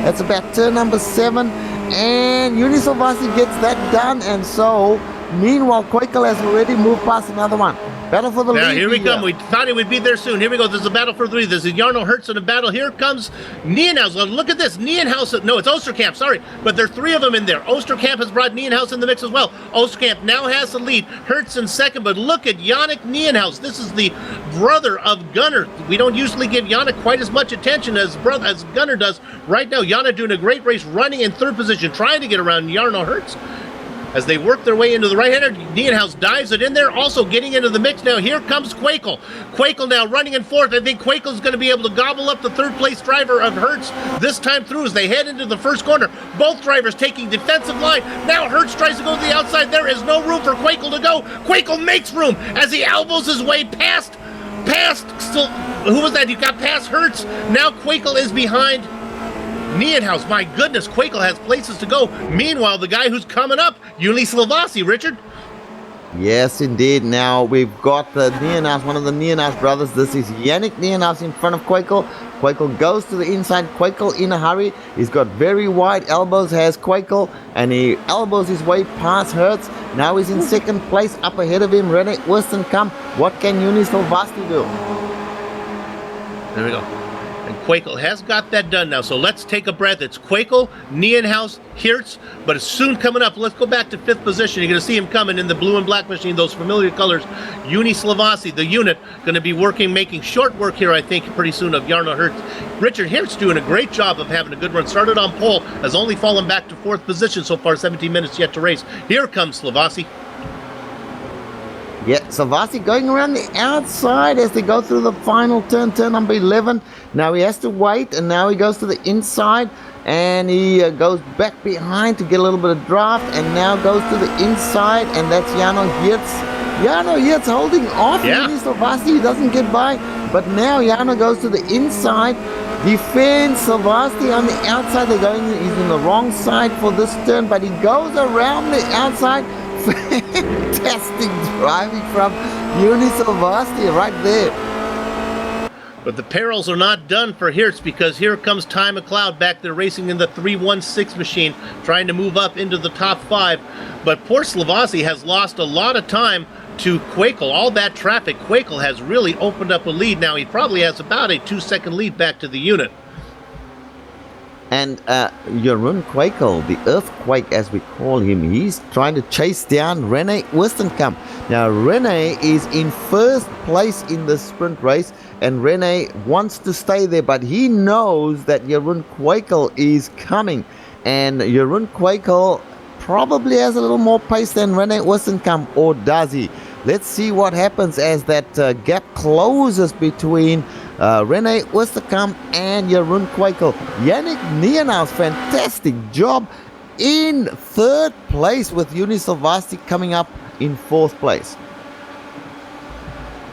That's about turn number 7. And Juni Silvasti gets that done. And so, meanwhile, Kwekel has already moved past another one. Battle for the lead. Now, here we come. We thought he would be there soon. Here we go. There's a battle for 3. There's a Jarno Hertz in a battle. Here comes Nienhuis. Look at this. Nienhuis. No, it's Oosterkamp. Sorry. But there are 3 of them in there. Oosterkamp has brought Nienhuis in the mix as well. Oosterkamp now has the lead. Hertz in 2nd. But look at Yannick Nienhuis. This is the brother of Gunnar. We don't usually give Yannick quite as much attention as Gunnar does. Right now, Yannick doing a great race, running in 3rd position, trying to get around Jarno Hertz. as they work their way into the right-hander. Nienhuis dives it in there, also getting into the mix now. Here comes Quakel. Quakel now running in fourth. I think Quakel's going to be able to gobble up the third-place driver of Hertz this time through as they head into the first corner. Both drivers taking defensive line. Now Hertz tries to go to the outside. There is no room for Quakel to go. Quakel makes room as he elbows his way past, still, who was that? He got past Hertz. Now Quakel is behind Nienhuis. My goodness, Quakel has places to go. Meanwhile, the guy who's coming up, Juni Slovasi, Richard. Yes, indeed. Now we've got the Nienhuis, one of the Nienhuis brothers. This is Yannick Nienhuis in front of Quakel. Quakel goes to the inside. Quakel in a hurry. He's got very wide elbows, has Quakel, and he elbows his way past Hertz. Now he's in second place. Up ahead of him, René Woostenkamp. What can Juni Slovasi do? There we go. And Quakel has got that done now, so let's take a breath. It's Quakel, Nienhuis, Hertz, but it's soon coming up. Let's go back to fifth position. You're going to see him coming in the blue and black machine, those familiar colors. Juni Slovasi, the unit, going to be working, making short work here, I think, pretty soon of Jarno Hertz. Richard Hertz doing a great job of having a good run. Started on pole, has only fallen back to fourth position so far, 17 minutes yet to race. Here comes Slovasi. Yeah, Slovasi going around the outside as they go through the final turn number 11. Now he has to wait, and now he goes to the inside, and he goes back behind to get a little bit of draft, and now goes to the inside, and that's Jarno Hertz. Jarno Hertz holding off. Yeah. Slovasi, he doesn't get by, but now Jarno goes to the inside, defends Slovasi on the outside. He's in the wrong side for this turn, but he goes around the outside. Fantastic driving from Juni Slovasi right there. But the perils are not done for Hertz, because here comes Ty McLeod back there racing in the 316 machine, trying to move up into the top 5. But poor Slovasi has lost a lot of time to Quakel. All that traffic, Quakel has really opened up a lead. Now he probably has about a 2-second lead back to the unit. And Jeroen Quakel, the earthquake as we call him, he's trying to chase down René Woostenkamp. Now René is in first place in the sprint race, and René wants to stay there, but he knows that Jeroen Quakel is coming. And Jeroen Quakel probably has a little more pace than René Woostenkamp, or does he? Let's see what happens as that gap closes between René Woostenkamp and Jeroen Quakel. Yannick Nienhuis, fantastic job in third place, with Juni Slovasi coming up in fourth place.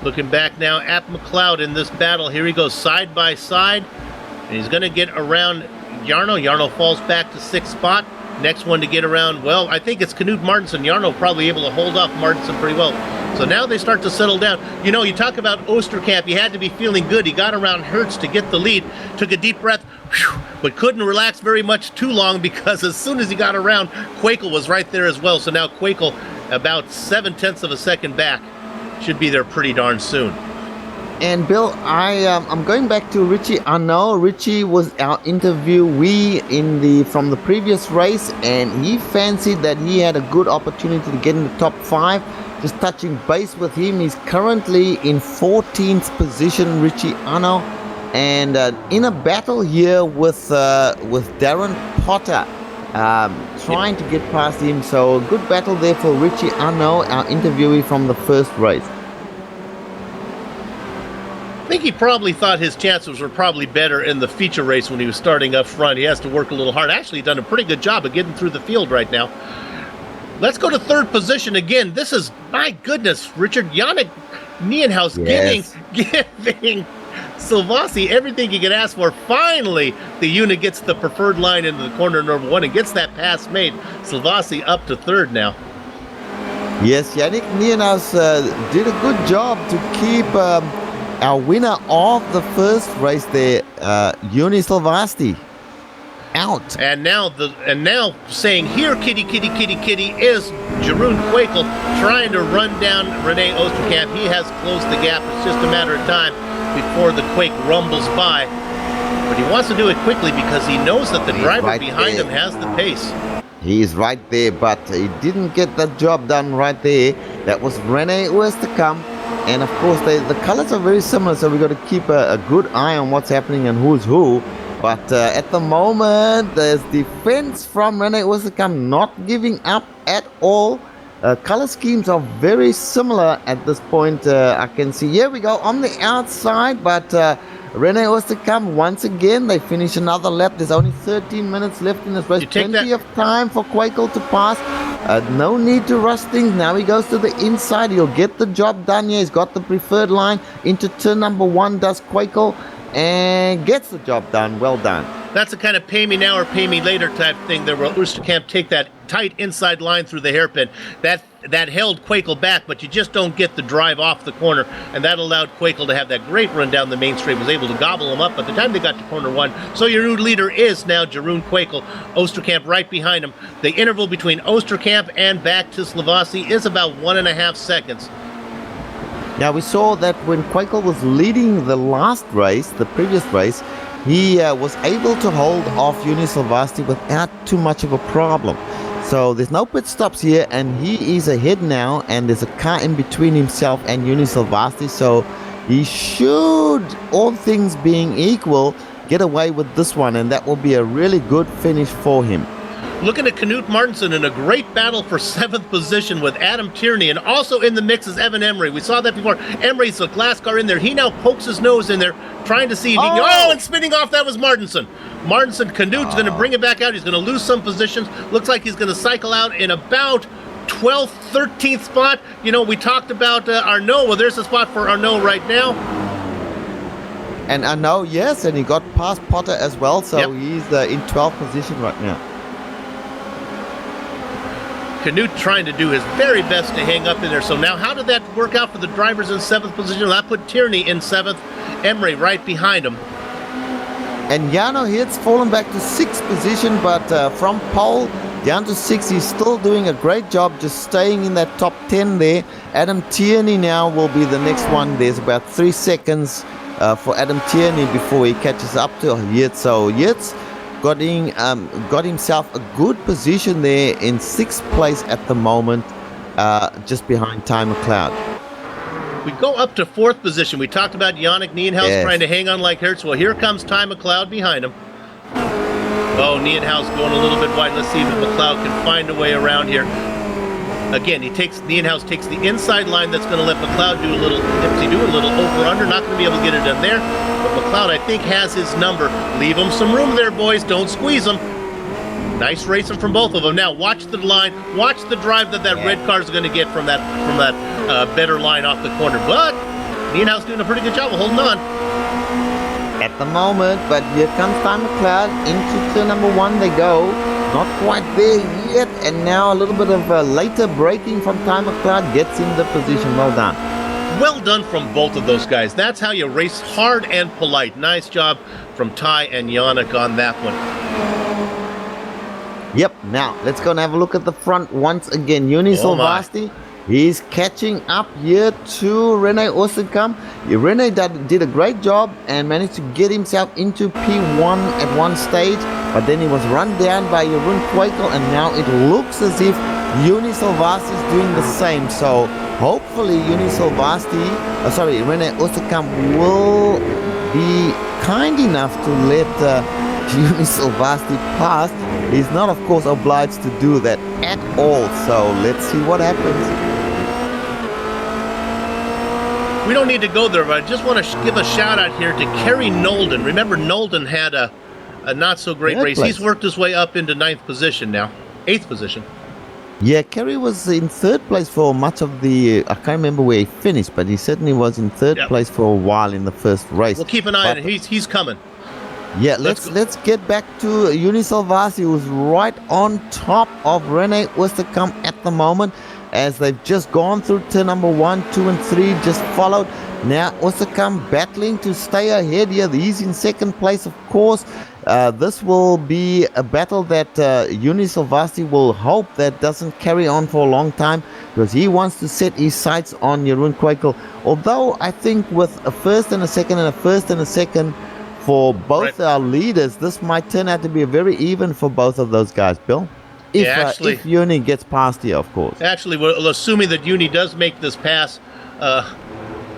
Looking back now at McLeod in this battle. Here he goes side by side, and he's going to get around Jarno. Jarno falls back to sixth spot. Next one to get around, well, I think it's Knut Martinsen. Jarno probably able to hold off Martinsen pretty well. So now they start to settle down. You know, you talk about Oosterkamp. He had to be feeling good. He got around Hertz to get the lead, took a deep breath, but couldn't relax very much too long, because as soon as he got around, Quakel was right there as well. So now Quakel about 0.7 of a second back. Should be there pretty darn soon. And Bill, I'm going back to Richie Arnaud. Richie was our interviewee from the previous race, and he fancied that he had a good opportunity to get in the top 5. Just touching base with him, he's currently in 14th position, Richie Arnaud, and in a battle here with Darren Potter, trying to get past him. So a good battle there for Richie Arnaud, our interviewee from the first race. I think he probably thought his chances were probably better in the feature race when he was starting up front. He has to work a little hard. Actually, done a pretty good job of getting through the field right now. Let's go to third position again. This is, my goodness, Richard, Yannick Nienhuis giving Slovasi everything he could ask for. Finally, the unit gets the preferred line into the corner number 1 and gets that pass made. Slovasi up to third now. Yes, Yannick Nienhuis did a good job to keep our winner of the first race there, Juni Slovasi, out. And now saying, here, kitty, kitty, kitty, kitty, is Jeroen Quakel trying to run down René Oosterkamp. He has closed the gap. It's just a matter of time before the Quake rumbles by. But he wants to do it quickly because he knows that the driver behind him has the pace. He's right there, but he didn't get the job done right there. That was René Oosterkamp. And of course, the colors are very similar, so we've got to keep a good eye on what's happening and who's who. But at the moment, there's defense from Renault Ursicum not giving up at all. Color schemes are very similar at this point. I can see, here we go, on the outside, but Renault Ursicum, once again, they finish another lap. There's only 13 minutes left in this race. Plenty of time for Quakel to pass. No need to rush things. Now he goes to the inside. He'll get the job done here. He's got the preferred line. Into turn number 1 does Quakel and gets the job done. Well done. That's the kind of pay me now or pay me later type thing there where Oosterkamp take that tight inside line through the hairpin. That held Quakel back, but you just don't get the drive off the corner, and that allowed Quakel to have that great run down the main straight, was able to gobble him up by the time they got to corner 1. So your new leader is now Jeroen Quakel, Oosterkamp right behind him. The interval between Oosterkamp and back to Slavasi is about 1.5 seconds. Now we saw that when Quakel was leading the last race, the previous race, he was able to hold off Unisylvasti without too much of a problem. So there's no pit stops here, and he is ahead now, and there's a car in between himself and Unisylvasti, so he should, all things being equal, get away with this one, and that will be a really good finish for him. Looking at Knut Martinsen in a great battle for 7th position with Adam Tierney, and also in the mix is Evan Emery. We saw that before. Emery's a glass car in there. He now pokes his nose in there, trying to see if he can... Oh, and spinning off, that was Martinsen. Knut's going to bring it back out. He's going to lose some positions. Looks like he's going to cycle out in about 12th, 13th spot. You know, we talked about Arnaud. Well, there's a spot for Arnaud right now. And Arnaud, yes, and he got past Potter as well, so he's in 12th position right now. Knut trying to do his very best to hang up in there. So now how did that work out for the drivers in 7th position? That put Tierney in 7th, Emery right behind him. And Jarno Hirt's fallen back to 6th position, but from pole down to 6th, he's still doing a great job just staying in that top 10 there. Adam Tierney now will be the next one. There's about 3 seconds for Adam Tierney before he catches up to Hirt. So Hirt's got himself a good position there in 6th place at the moment, just behind Ty McLeod. We go up to 4th position. We talked about Yannick Nienhuis trying to hang on like Hertz. Well, here comes Ty McLeod behind him. Oh, Nienhuis going a little bit wide. Let's see if McLeod can find a way around here. Again, Nienhuis takes the inside line that's going to let McLeod do a little over-under. Not going to be able to get it done there. But McLeod, I think, has his number. Leave him some room there, boys. Don't squeeze him. Nice racing from both of them. Now, watch the line. Watch the drive that red car is going to get from that better line off the corner. But Nienhuis doing a pretty good job of holding on. At the moment, but here comes Ty McLeod. Into turn number 1 they go. Not quite there yet, and now a little bit of later braking from Ty McLeod gets in the position. Well done. Well done from both of those guys. That's how you race hard and polite. Nice job from Ty and Yannick on that one. Yep, now let's go and have a look at the front once again. Unisylvasti, he's catching up here to Rene Ursicum. Rene did a great job and managed to get himself into P1 at one stage, but then he was run down by Jeroen Quakel, and now it looks as if Unisylvasti is doing the same. So hopefully Rene Ursicum will be kind enough to let Unisylvasti pass. He's not, of course, obliged to do that at all. So let's see what happens. We don't need to go there, but I just want to give a shout out here to Kerry Nolden. Remember, Nolden had a not so great race. He's worked his way up into 9th position now, 8th position. Yeah, Kerry was in 3rd place for much of the... I can't remember where he finished, but he certainly was in 3rd place for a while in the first race. We'll keep an eye on it. He's coming. Yeah, let's get back to Unisylvasti, who's right on top of Rene Ursicum at the moment, as they've just gone through turn number 1, 2, and 3, just followed. Now Ursicum battling to stay ahead here. He's in 2nd place, of course. This will be a battle that Unisylvasti will hope that doesn't carry on for a long time, because he wants to set his sights on Jeroen Quakel. Although I think with a 1st and a 2nd and a 1st and a 2nd for both our leaders, this might turn out to be very even for both of those guys, Bill. If Uni gets past here, of course. Actually, we're assuming that Uni does make this pass.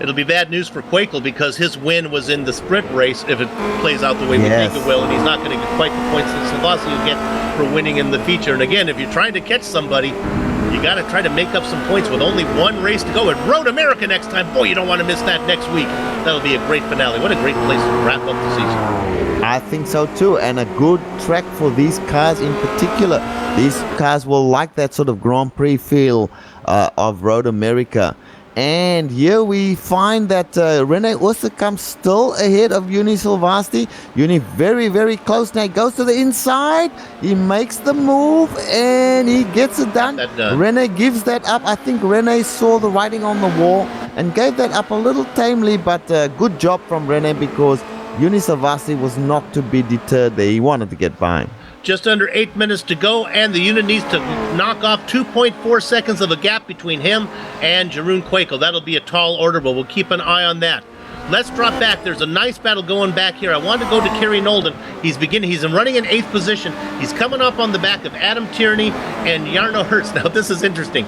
It'll be bad news for Quakel because his win was in the sprint race if it plays out the way we think it will, and he's not going to get quite the points that Savasi will get for winning in the feature. And again, if you're trying to catch somebody, you got to try to make up some points with only one race to go. And Road America next time. Boy, you don't want to miss that next week. That'll be a great finale. What a great place to wrap up the season. I think so too, and a good track for these cars in particular. These cars will like that sort of Grand Prix feel of Road America. And here we find that Rene Oosterkamp still ahead of Uni Silvasti. Uni very, very close now. He goes to the inside. He makes the move and he gets it done. Rene gives that up. I think Rene saw the writing on the wall and gave that up a little tamely, but good job from Rene because Uni Silvasti was not to be deterred there. He wanted to get by him. Just under 8 minutes to go, and the unit needs to knock off 2.4 seconds of a gap between him and Jeroen Quakel. That'll be a tall order, but we'll keep an eye on that. Let's drop back. There's a nice battle going back here. I want to go to Kerry Nolden. He's running in 8th position. He's coming up on the back of Adam Tierney and Jarno Hertz. Now, this is interesting.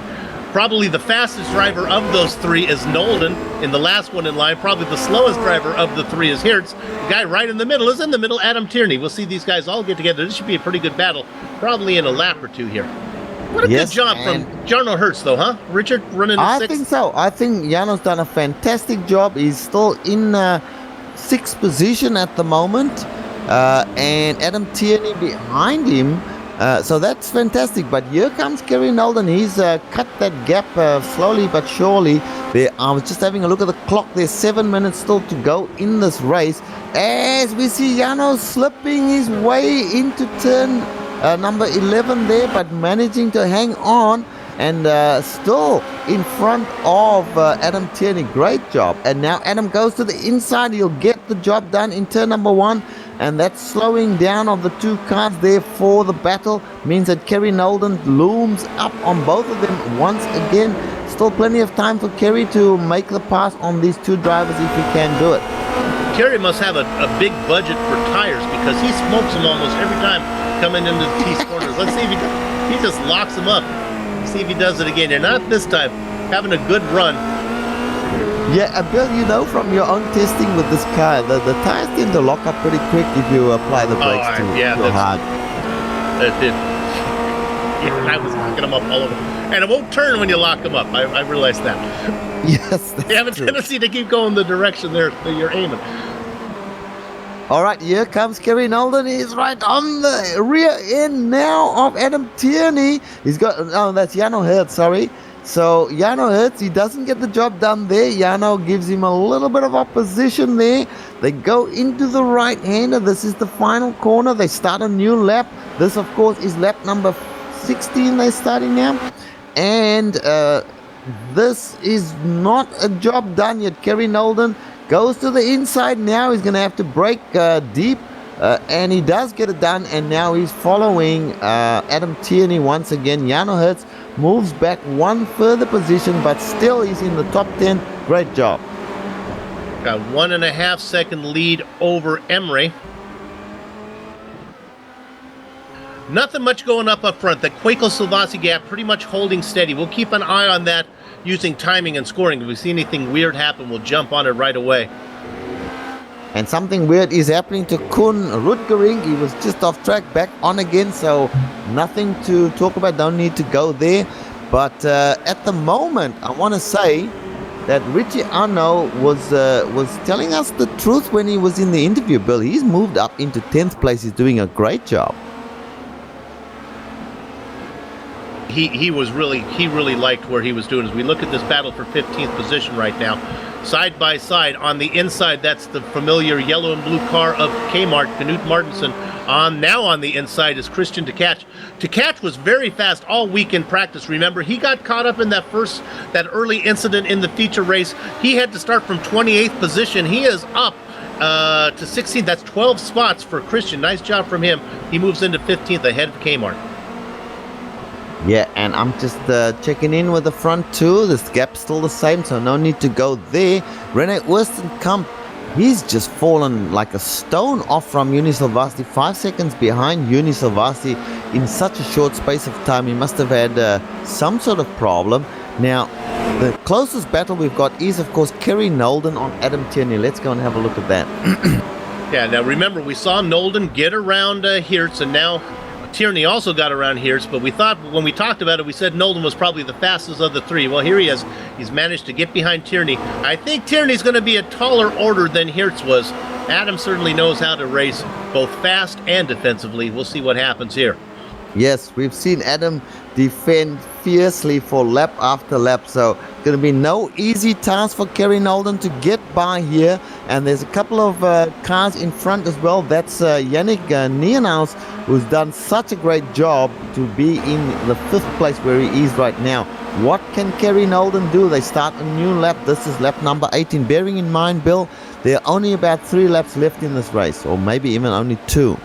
Probably the fastest driver of those three is Nolden in the last one in line. Probably the slowest driver of the three is Hertz. The guy right in the middle is in the middle, Adam Tierney. We'll see these guys all get together. This should be a pretty good battle, probably in a lap or two here. What a good job from Jarno Hertz, though, huh? Richard running in 6th? I think so. I think Jarno's done a fantastic job. He's still in 6th position at the moment. And Adam Tierney behind him. So that's fantastic. But here comes Kerry Nolden. He's cut that gap slowly but surely. I was just having a look at the clock. There's 7 minutes still to go in this race. As we see Jarno slipping his way into turn number 11 there, but managing to hang on and still in front of Adam Tierney. Great job. And now Adam goes to the inside. He'll get the job done in turn number 1. And that slowing down of the two cars there for the battle means that Kerry Nolden looms up on both of them once again. Still plenty of time for Kerry to make the pass on these two drivers if he can do it. Kerry must have a big budget for tires because he smokes them almost every time coming into the T corners. Let's see if he just locks them up. See if he does it again. They're not this time. Having a good run. Yeah, Bill, you know from your own testing with this car, the tires tend to lock up pretty quick if you apply the brakes too hard. I was locking them up all over. And it won't turn when you lock them up. I realized that. Yes, They have a tendency to keep going the direction that you're aiming. All right, here comes Kerry Nolden. He's right on the rear end now of Adam Tierney. He's got, that's Jarno Hertz, sorry. So Jarno Hertz, he doesn't get the job done there. Jarno gives him a little bit of opposition there. They go into the right-hander. This is the final corner. They start a new lap. This, of course, is lap number 16 they're starting now. And this is not a job done yet. Kerry Nolden goes to the inside now. He's going to have to brake deep. And he does get it done. And now he's following Adam Tierney once again. Jarno Hertz moves back one further position, but still he's in the top 10. Great job. Got 1.5 second lead over Emery. Nothing much going up front. The Quakel-Silvasi gap pretty much holding steady. We'll keep an eye on that using timing and scoring. If we see anything weird happen, we'll jump on it right away. And something weird is happening to Koen Rutgering. He was just off track, back on again, so nothing to talk about. Don't need to go there. But at the moment, I want to say that Richie Arno was telling us the truth when he was in the interview, Bill. He's moved up into 10th place. He's doing a great job. He really liked where he was doing. As we look at this battle for 15th position right now, side by side on the inside, that's the familiar yellow and blue car of Kmart, Knut Martinsen. Now on the inside is Christian Tkach. Tkach was very fast all week in practice. Remember, he got caught up in that early incident in the feature race. He had to start from 28th position. He is up to 16th. That's 12 spots for Christian. Nice job from him. He moves into 15th ahead of Kmart. Yeah, and I'm just checking in with the front two. This gap's still the same, so no need to go there. René Oosterkamp, he's just fallen like a stone off from Uni Silvasti. 5 seconds behind Uni Silvasti in such a short space of time. He must have had some sort of problem. Now, The closest battle we've got is, of course, Kerry Nolden on Adam Tierney. Let's go and have a look at that. Yeah, now remember, we saw Nolden get around Hertz, and now Tierney also got around Hertz, but we thought, when we talked about it, we said Nolden was probably the fastest of the three. Well, here he is. He's managed to get behind Tierney. I think Tierney's going to be a taller order than Hertz was. Adam certainly knows how to race both fast and defensively. We'll see what happens here. Yes, we've seen Adam defend fiercely for lap after lap, so going to be no easy task for Kerry Nolden to get by here. And there's a couple of cars in front as well. That's Yannick Nienhuis, who's done such a great job to be in the 5th place where he is right now. What can Kerry Nolden do? They start a new lap. This is lap number 18. Bearing in mind, Bill, there are only about 3 laps left in this race, or maybe even only 2.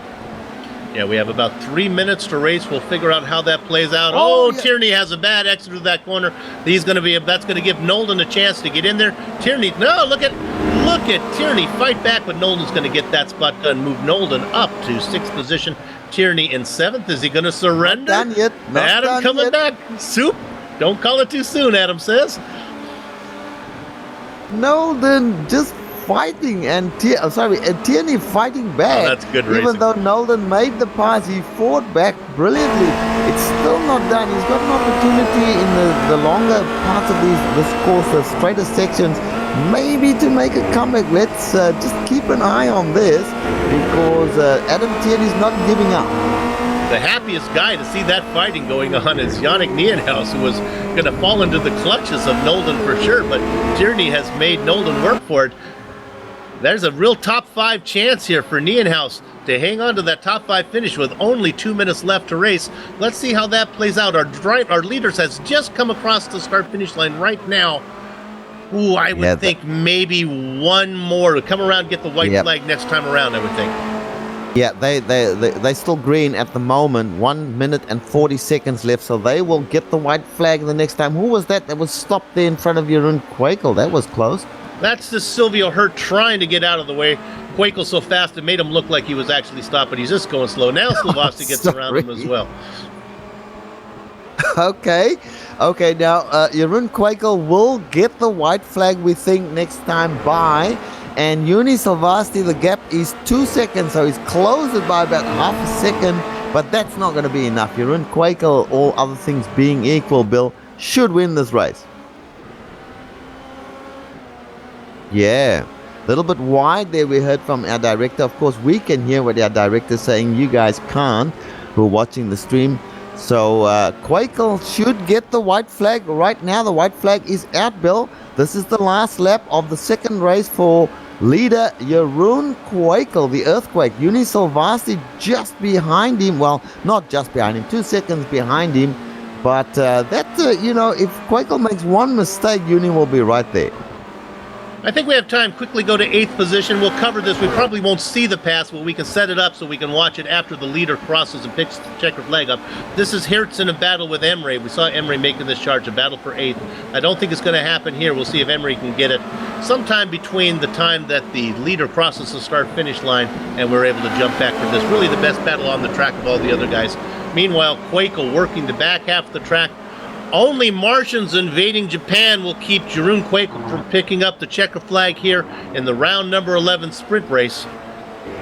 Yeah, we have about 3 minutes to race. We'll figure out how that plays out. Oh, yeah. Tierney has a bad exit to that corner. That's going to give Nolden a chance to get in there. Tierney, no, look at Tierney fight back, but Nolden's going to get that spot done. Move Nolden up to 6th position. Tierney in 7th. Is he going to surrender? Not done yet. Adam coming back. Soup. Don't call it too soon, Adam says. Nolden just fighting and Tierney fighting back. Oh, that's good racing. Even though Nolden made the pass, he fought back brilliantly. It's still not done. He's got an opportunity in the longer parts of this course, the straighter sections, maybe to make a comeback. Let's just keep an eye on this, because Adam Tierney's not giving up. The happiest guy to see that fighting going on is Yannick Nienhuis, who was going to fall into the clutches of Nolden for sure, but Tierney has made Nolden work for it. There's a real top 5 chance here for Nienhuis to hang on to that top 5 finish with only 2 minutes left to race. Let's see how that plays out. Our leaders has just come across the start-finish line right now. Ooh, I would think maybe one more to come around and get the white flag next time around, I would think. Yeah, they still green at the moment. 1 minute and 40 seconds left, so they will get the white flag the next time. Who was that was stopped there in front of Jeroen Kwekel? That was close. That's the Silvio Hurt trying to get out of the way. Kwekel so fast it made him look like he was actually stopped, but he's just going slow. Now Slavovsky gets around him as well. Okay, now Jeroen Kwekel will get the white flag, we think, next time by. And Juni Silvasti, the gap is 2 seconds, so he's closed it by about half a second, but that's not going to be enough. Jeroen Kwekel, all other things being equal, Bill, should win this race. Yeah, a little bit wide there, we heard from our director. Of course, we can hear what our director is saying. You guys can't, who are watching the stream. So Kwekel should get the white flag. Right now, the white flag is out, Bill. This is the last lap of the second race for leader Jeroen Kwekel, the Earthquake. Juni Silvasti just behind him. Well, not just behind him, 2 seconds behind him. But if Kwekel makes one mistake, Juni will be right there. I think we have time. Quickly go to 8th position. We'll cover this. We probably won't see the pass, but we can set it up so we can watch it after the leader crosses and picks the checker flag up. This is Hertz in a battle with Emre. We saw Emre making this charge, a battle for 8th. I don't think it's going to happen here. We'll see if Emre can get it sometime between the time that the leader crosses the start-finish line and we're able to jump back for this. Really the best battle on the track of all the other guys. Meanwhile, Kwekel working the back half of the track. Only Martians invading Japan will keep Jeroen Kwekel from picking up the checker flag here in the round number 11 sprint race.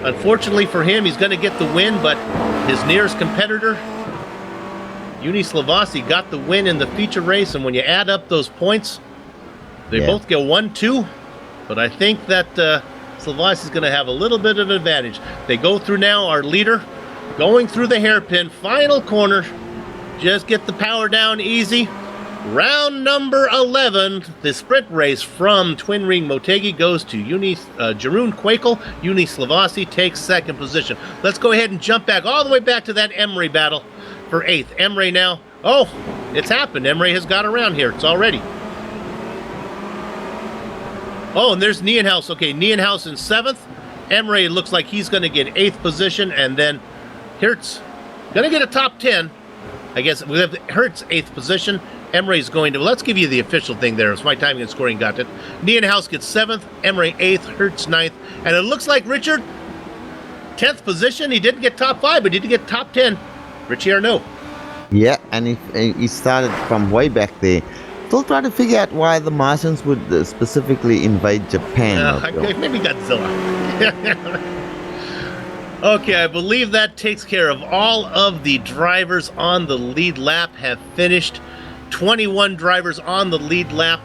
Unfortunately for him, he's going to get the win, but his nearest competitor, Juni Silvasti, got the win in the feature race, and when you add up those points, they both go 1-2, but I think that Silvasti's going to have a little bit of an advantage. They go through now, our leader, going through the hairpin, final corner. Just get the power down easy. Round number 11, the sprint race from Twin Ring Motegi goes to Jeroen Kwekel. Juni Silvasti takes 2nd position. Let's go ahead and jump back all the way back to that Emre battle for 8th. Emre now. Oh, it's happened. Emre has got around here. It's already. Oh, and there's Nienhuis. Okay, Nienhuis in 7th. Emre looks like he's going to get 8th position, and then Hertz going to get a top 10. I guess we have Hertz 8th position. Emre's going to, let's give you the official thing there. It's my timing and scoring got it. Nienhuis gets 7th, Emre 8th, Hertz 9th. And it looks like Richard, 10th position. He didn't get top 5, but he did get top 10. Richie Arnaud. Yeah, and he started from way back there. Still trying to figure out why the Martians would specifically invade Japan. Maybe Godzilla. Okay, I believe that takes care of all of the drivers on the lead lap have finished. 21 drivers on the lead lap.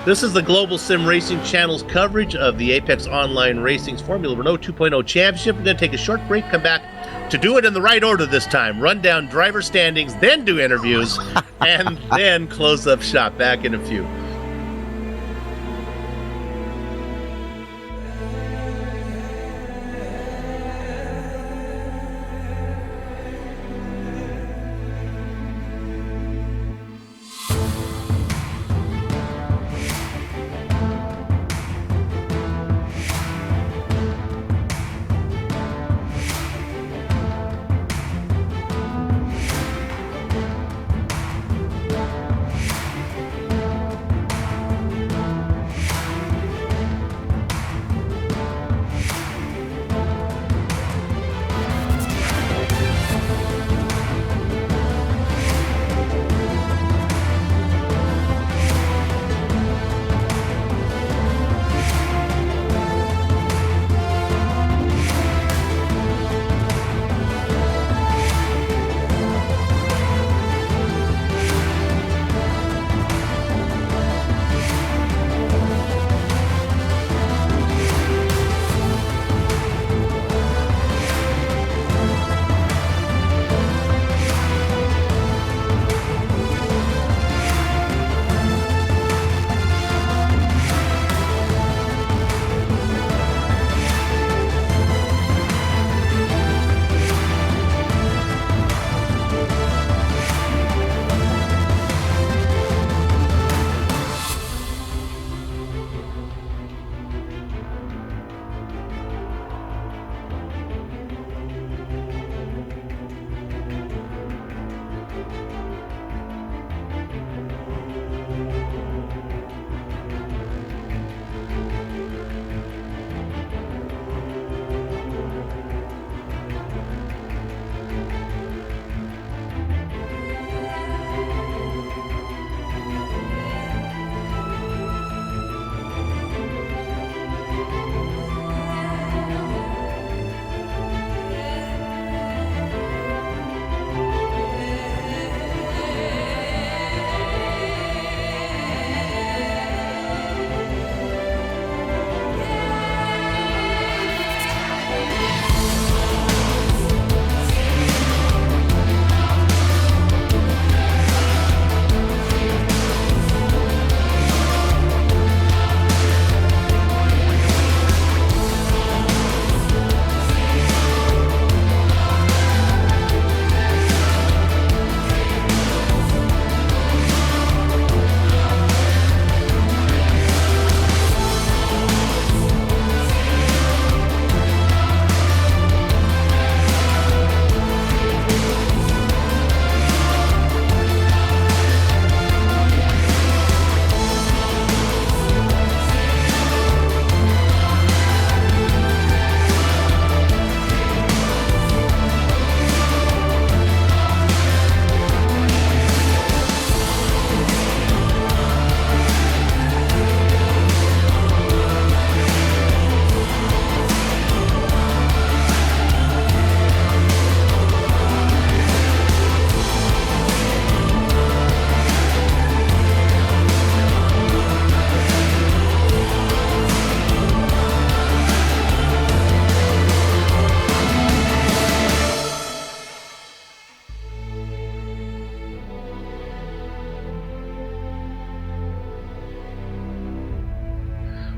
This is the Global Sim Racing Channel's coverage of the Apex Online Racing's Formula Renault 2.0 Championship. We're going to take a short break, come back to do it in the right order this time. Run down driver standings, then do interviews, and then close up shop. Back in a few.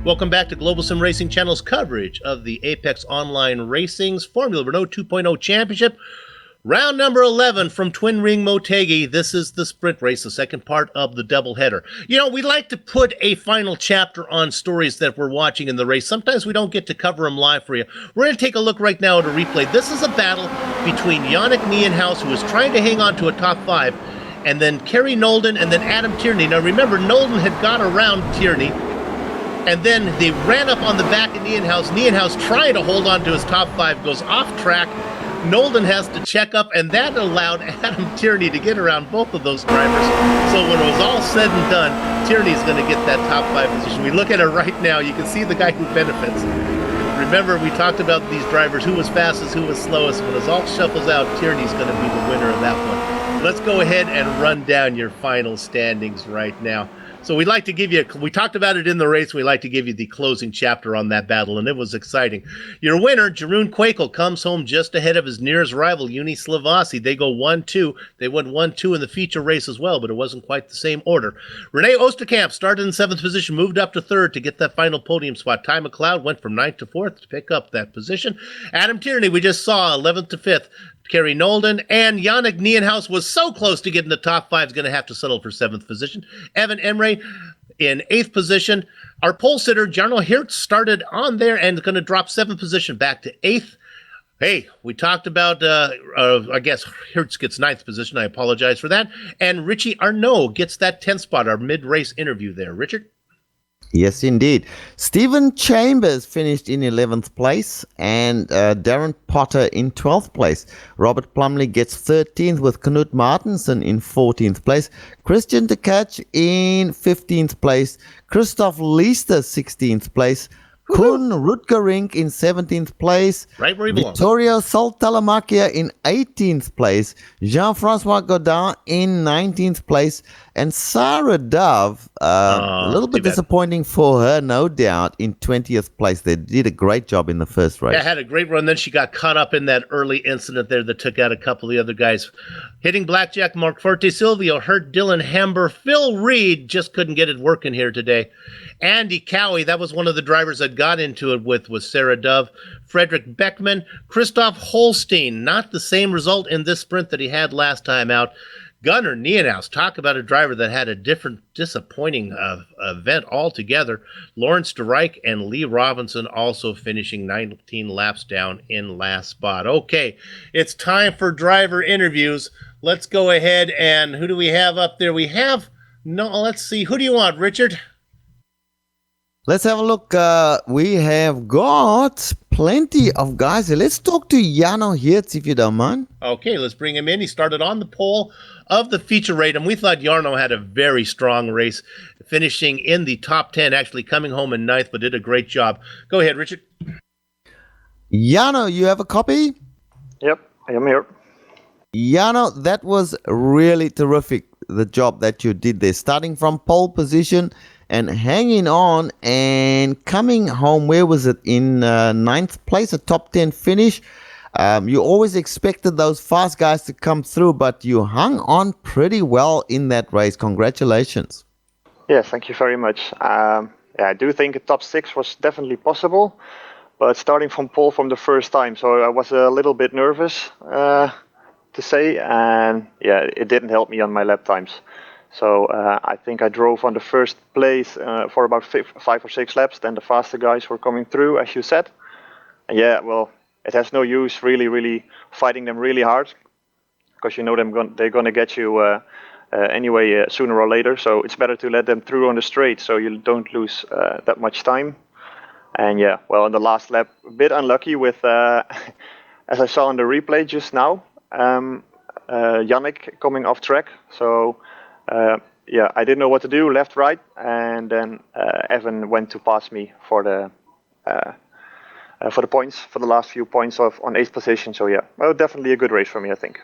Welcome back to Global Sim Racing Channel's coverage of the Apex Online Racing's Formula Renault 2.0 Championship. Round number 11 from Twin Ring Motegi. This is the sprint race, the second part of the doubleheader. You know, we like to put a final chapter on stories that we're watching in the race. Sometimes we don't get to cover them live for you. We're going to take a look right now at a replay. This is a battle between Yannick Nienhuis, who is trying to hang on to a top five, and then Kerry Nolden and then Adam Tierney. Now remember, Nolden had got around Tierney, and then they ran up on the back of Nienhuis. Nienhuis trying to hold on to his top five, goes off track, Nolden has to check up, and that allowed Adam Tierney to get around both of those drivers. So when it was all said and done, Tierney's going to get that top 5 position. We look at it right now, you can see the guy who benefits. Remember, we talked about these drivers, who was fastest, who was slowest. When it all shuffles out, Tierney's going to be the winner of that one. Let's go ahead and run down your final standings right now. So we'd like to give you, we talked about it in the race, we'd like to give you the closing chapter on that battle, and it was exciting. Your winner, Jeroen Quakel, comes home just ahead of his nearest rival, Uni Slavasi. They go 1-2. They went 1-2 in the feature race as well, but it wasn't quite the same order. Renee Osterkamp started in 7th position, moved up to 3rd to get that final podium spot. Ty McLeod went from 9th to 4th to pick up that position. Adam Tierney, we just saw, 11th to 5th. Kerry Nolden and Yannick Nienhaus was so close to getting the top 5, is going to have to settle for 7th position. Evan Emre in 8th position. Our pole sitter, Jarno Hertz, started on there and going to drop 7th position back to 8th. Hey, we talked about, I guess Hertz gets 9th position. I apologize for that. And Richie Arnaud gets that 10th spot, our mid-race interview there. Richard? Yes, indeed. Stephen Chambers finished in 11th place and Darren Potter in 12th place. Robert Plumley gets 13th with Knut Martensen in 14th place. Christian de Catch in 15th place. Christoph Leester 16th place. Koen Rutgerink in 17th place. Right where he belongs. Vittorio Saltalamakia in 18th place. Jean-Francois Godin in 19th place. And Sarah Dove, a little bit disappointing for her, no doubt, in 20th place. They did a great job in the first race. Yeah, had a great run. Then she got caught up in that early incident there that took out a couple of the other guys. Hitting Blackjack, Mark Forte, Silvio Hurt, Dylan Hamber, Phil Reed just couldn't get it working here today. Andy Cowie, that was one of the drivers that got into it with Sarah Dove. Frederick Beckman, Christoph Holstein, not the same result in this sprint that he had last time out. Gunnar Nienhaus, talk about a driver that had a different, disappointing event altogether. Lawrence DeReich and Lee Robinson also finishing 19 laps down in last spot. Okay, it's time for driver interviews. Let's go ahead and who do we have up there? Let's see. Who do you want, Richard? Let's have a look. We have got plenty of guys here. Let's talk to Jarno Hertz, if you don't mind. Okay, let's bring him in. He started on the pole of the feature rate, and we thought Jarno had a very strong race, finishing in the top 10, actually coming home in 9th, but did a great job. Go ahead, Richard. Jarno, you have a copy? Yep, I am here. Jarno, that was really terrific, the job that you did there. Starting from pole position and hanging on and coming home, where was it? In 9th place, a top 10 finish. You always expected those fast guys to come through, but you hung on pretty well in that race. Congratulations. Yeah, thank you very much. I do think a top 6 was definitely possible, but starting from pole from the first time, so I was a little bit nervous to say, and yeah, it didn't help me on my lap times. So I think I drove on the first place for about 5 or 6 laps. Then the faster guys were coming through, as you said. And yeah, well, it has no use really fighting them really hard, because you know they're going to get you anyway sooner or later. So it's better to let them through on the straight so you don't lose that much time. And yeah, well, on the last lap, a bit unlucky with, as I saw on the replay just now, Yannick coming off track. So yeah, I didn't know what to do, left, right, and then Evan went to pass me for the points, for the last few points on 8th position. So yeah, well, definitely a good race for me, I think.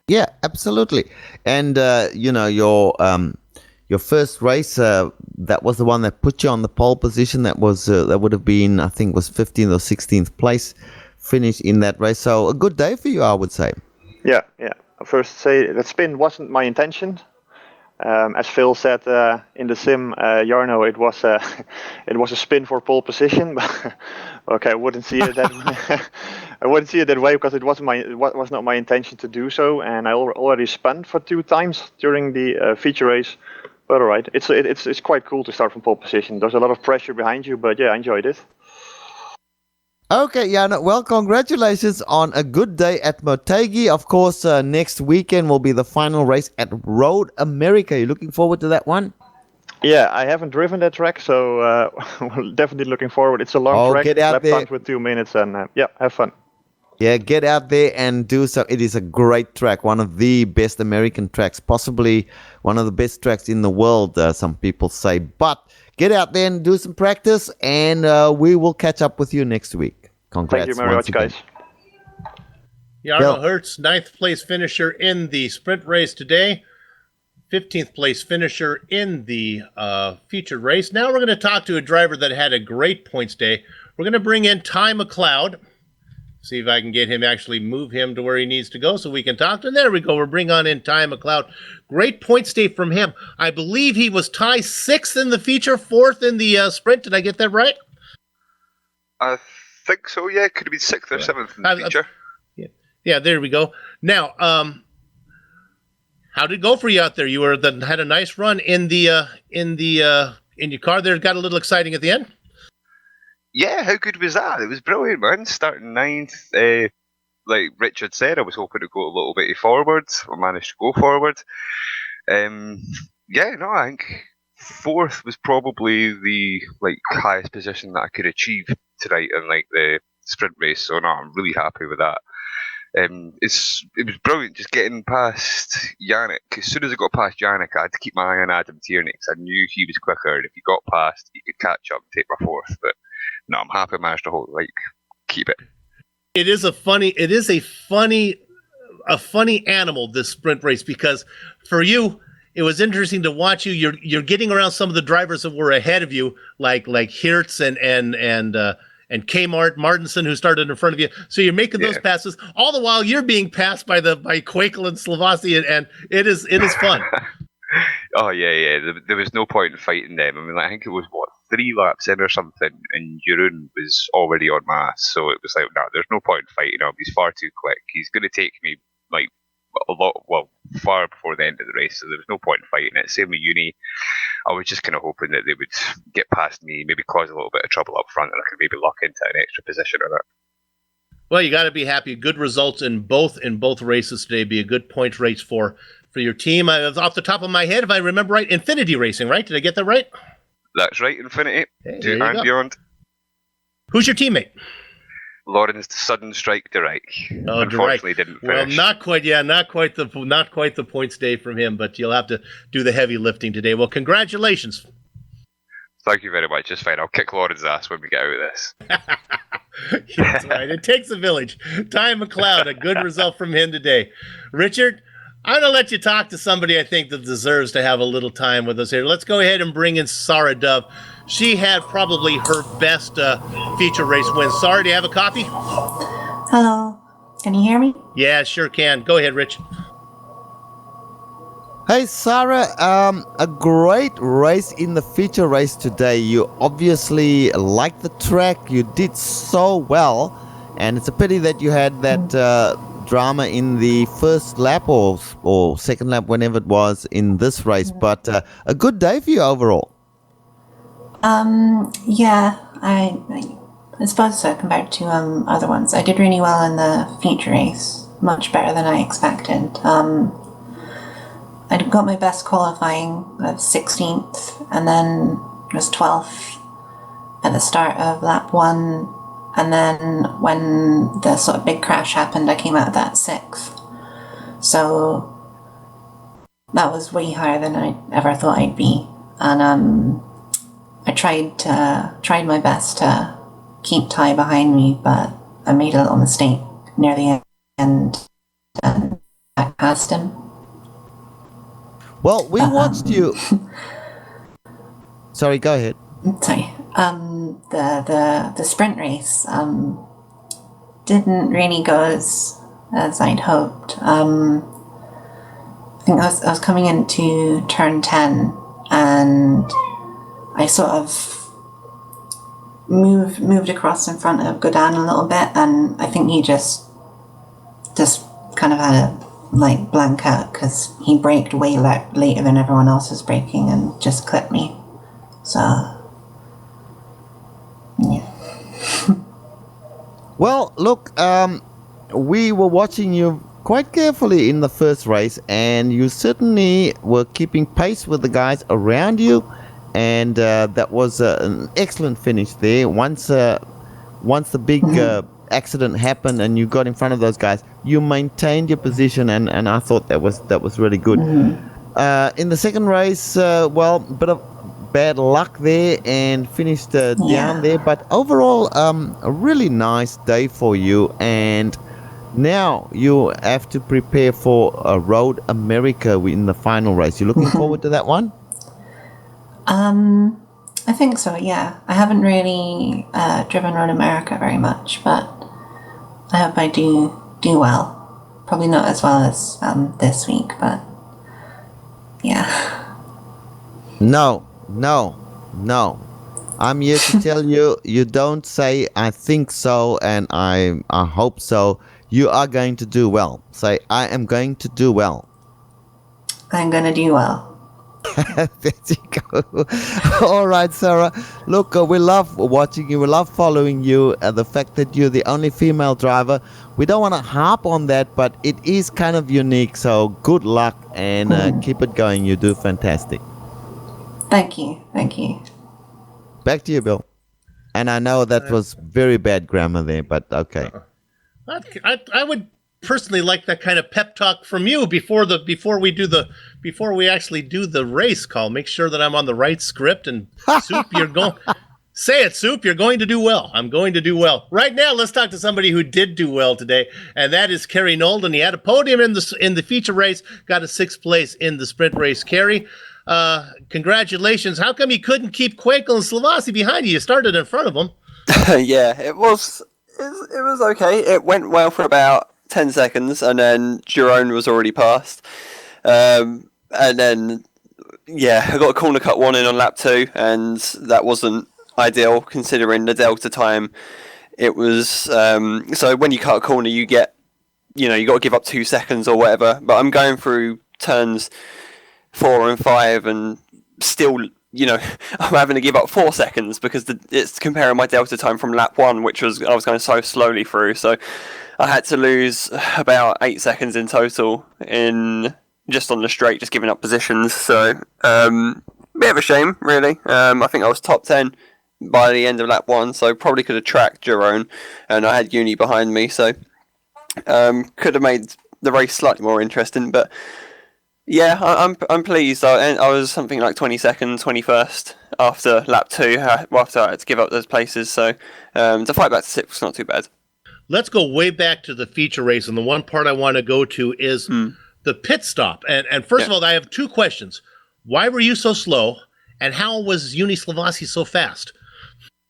Yeah, absolutely. And your first race, that was the one that put you on the pole position. That would have been, I think, was 15th or 16th place finish in that race. So a good day for you, I would say. Yeah. First, say the spin wasn't my intention. As Phil said in the sim, Jarno, it was a spin for pole position. Okay, I wouldn't see it that I wouldn't see it that way, because it was not my intention to do so, and I already spun for 2 times during the feature race. But all right, it's quite cool to start from pole position. There's a lot of pressure behind you, but yeah, I enjoyed it. Okay, Jarno, well, congratulations on a good day at Motegi. Of course, next weekend will be the final race at Road America. You looking forward to that one? Yeah, I haven't driven that track, so definitely looking forward. It's a long track, get out lap there. times with 2 minutes, and yeah, have fun. Yeah, get out there and do so. It is a great track, one of the best American tracks, possibly one of the best tracks in the world, some people say. But get out there and do some practice, and we will catch up with you next week. Congrats. Thank you very once much, again. guys. Jarno Hertz, 9th place finisher in the sprint race today. 15th place finisher in the featured race. Now we're going to talk to a driver that had a great points day. We're going to bring in Ty McLeod. See if I can get him, actually move him to where he needs to go so we can talk to him. There we go. We'll bring on in Ty McLeod. Great points day from him. I believe he was Ty 6th in the feature, 4th in the sprint. Did I get that right? I think so, yeah. Could have been 6th or 7th in the feature. Yeah, there we go. Now, how did it go for you out there? You had a nice run in your car there. Got a little exciting at the end. Yeah, how good was that? It was brilliant, man. Starting 9th, like Richard said, I was hoping to go a little bit forward. I managed to go forward. I think 4th was probably the highest position that I could achieve tonight in the sprint race. So no, I'm really happy with that. It was brilliant just getting past Yannick. As soon as I got past Yannick, I had to keep my eye on Adam Tierney because I knew he was quicker, and if he got past, he could catch up and take my 4th. But no, I'm happy I managed to keep it. It is a funny animal, this sprint race, because for you, it was interesting to watch you. You're getting around some of the drivers that were ahead of you, like Hertz and Kmart Martinson, who started in front of you. So you're making those passes all the while you're being passed by Quakel and Slavasi, and it is fun. Oh yeah. There was no point in fighting them. I mean, I think it was 3 laps in or something, and Jeroen was already on my ass. So it was no, there's no point in fighting him. He's far too quick. He's going to take me far before the end of the race. So there was no point in fighting it. Same with Uni. I was just kind of hoping that they would get past me, maybe cause a little bit of trouble up front, and I could maybe lock into an extra position or that. Well, you got to be happy. Good results in both races today. Be a good point race for your team. Off the top of my head, if I remember right, Infinity Racing, right? Did I get that right? That's right, Infinity. Hey, to and beyond. Who's your teammate? Lawrence Sudden Strike Derek. Oh, unfortunately didn't finish. Well, not quite the points day from him, but you'll have to do the heavy lifting today. Well, congratulations. Thank you very much. It's fine. I'll kick Lauren's ass when we get out of this. That's right. It takes a village. Ty McLeod, a good result from him today. Richard, I'm going to let you talk to somebody I think that deserves to have a little time with us here. Let's go ahead and bring in Sarah Dove. She had probably her best feature race win. Sarah, do you have a copy? Hello. Can you hear me? Yeah, sure can. Go ahead, Rich. Hey, Sarah, a great race in the feature race today. You obviously liked the track. You did so well. And it's a pity that you had that drama in the first lap or second lap, whenever it was in this race. But a good day for you overall. Yeah, I suppose so compared to other ones. I did really well in the feature race, much better than I expected. I got my best qualifying of 16th, and then was 12th at the start of lap 1, and then when the sort of big crash happened, I came out of that 6th. So that was way higher than I ever thought I'd be, and I tried my best to keep Ty behind me, but I made a little mistake near the end and I passed him. Well, we watched you. Sorry, go ahead. Sorry. The sprint race didn't really go as I'd hoped. I think I was coming into turn 10 and I sort of moved across in front of Godin a little bit, and I think he just kind of had a blank out because he braked way later than everyone else was braking and just clipped me. So yeah. Well, look, we were watching you quite carefully in the first race, and you certainly were keeping pace with the guys around you. And that was an excellent finish there. Once the big accident happened and you got in front of those guys, you maintained your position, and I thought that was really good. In the second race, well, bit of bad luck there and finished down there, but overall, a really nice day for you. And now you have to prepare for Road America in the final race. You looking forward to that one? I think so, yeah. I haven't really driven Road America very much, but I hope I do well. Probably not as well as this week, but yeah. No. I'm here to tell you, you don't say I think so and I hope so. You are going to do well. Say, I am going to do well. I'm going to do well. There you go. All right, Sarah. Look, we love watching you. We love following you. The fact that you're the only female driver, we don't want to harp on that, but it is kind of unique. So good luck and keep it going. You do fantastic. Thank you. Back to you, Bill. And I know that was very bad grammar there, but okay. I would personally like that kind of pep talk from you before we actually do the race call. Make sure that I'm on the right script, and Soup, you're going. Say it, Soup. You're going to do well. I'm going to do well. Right now, let's talk to somebody who did do well today, and that is Kerry Nolden. He had a podium in the feature race, got a 6th place in the sprint race. Kerry, congratulations. How come you couldn't keep Quakel and Slavasi behind you? You started in front of them. Yeah, it was okay. It went well for about 10 seconds, and then Jerome was already past. And then, yeah, I got a corner cut 1 in on lap 2, and that wasn't ideal considering the delta time. It was, so when you cut a corner, you got to give up 2 seconds or whatever. But I'm going through turns 4 and 5 and still, I'm having to give up 4 seconds because it's comparing my delta time from lap 1, which was, I was going so slowly through. So I had to lose about 8 seconds in total in just on the straight, just giving up positions. So, bit of a shame, really. I think I was top 10 by the end of lap 1, so probably could have tracked Jerome, and I had Uni behind me, so could have made the race slightly more interesting. But yeah, I'm pleased. I was something like 22nd, 21st after lap 2, after I had to give up those places. So to fight back to 6th was not too bad. Let's go way back to the feature race, and the one part I want to go to is the pit stop. And first of all, I have 2 questions. Why were you so slow, and how was Uni Slavasi so fast?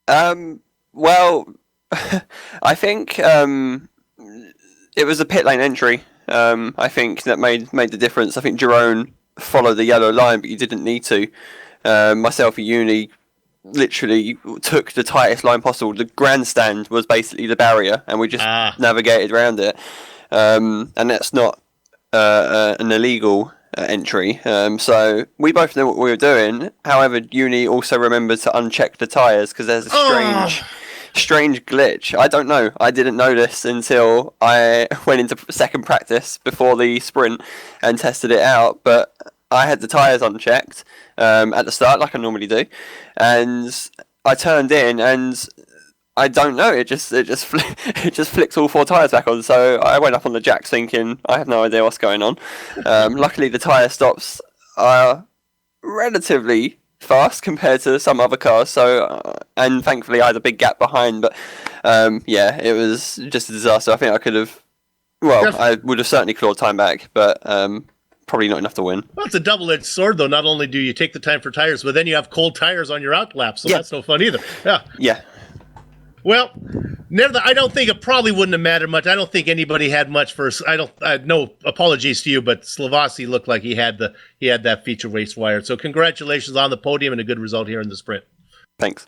Well, I think it was a pit lane entry. I think that made the difference. I think Jerome followed the yellow line, but you didn't need to. Myself and Uni literally took the tightest line possible. The grandstand was basically the barrier, and we just navigated around it. And that's not an illegal entry. So we both knew what we were doing. However, Uni also remembered to uncheck the tyres because there's a strange glitch. I don't know. I didn't know this until I went into second practice before the sprint and tested it out. But I had the tyres unchecked at the start, like I normally do, and I turned in, and I don't know. It just flicks all 4 tyres back on. So I went up on the jacks thinking I have no idea what's going on. Luckily, the tyre stops are relatively fast compared to some other cars. So and thankfully I had a big gap behind. But yeah, it was just a disaster. I think I could have. Well, I would have certainly clawed time back, but probably not enough to win. Well, it's a double-edged sword, though. Not only do you take the time for tires, but then you have cold tires on your out lap, so that's no fun either. Yeah. Well, I don't think it probably wouldn't have mattered much. I don't think anybody had much for. No apologies to you, but Slavasi looked like he had that feature race wired. So congratulations on the podium and a good result here in the sprint. Thanks.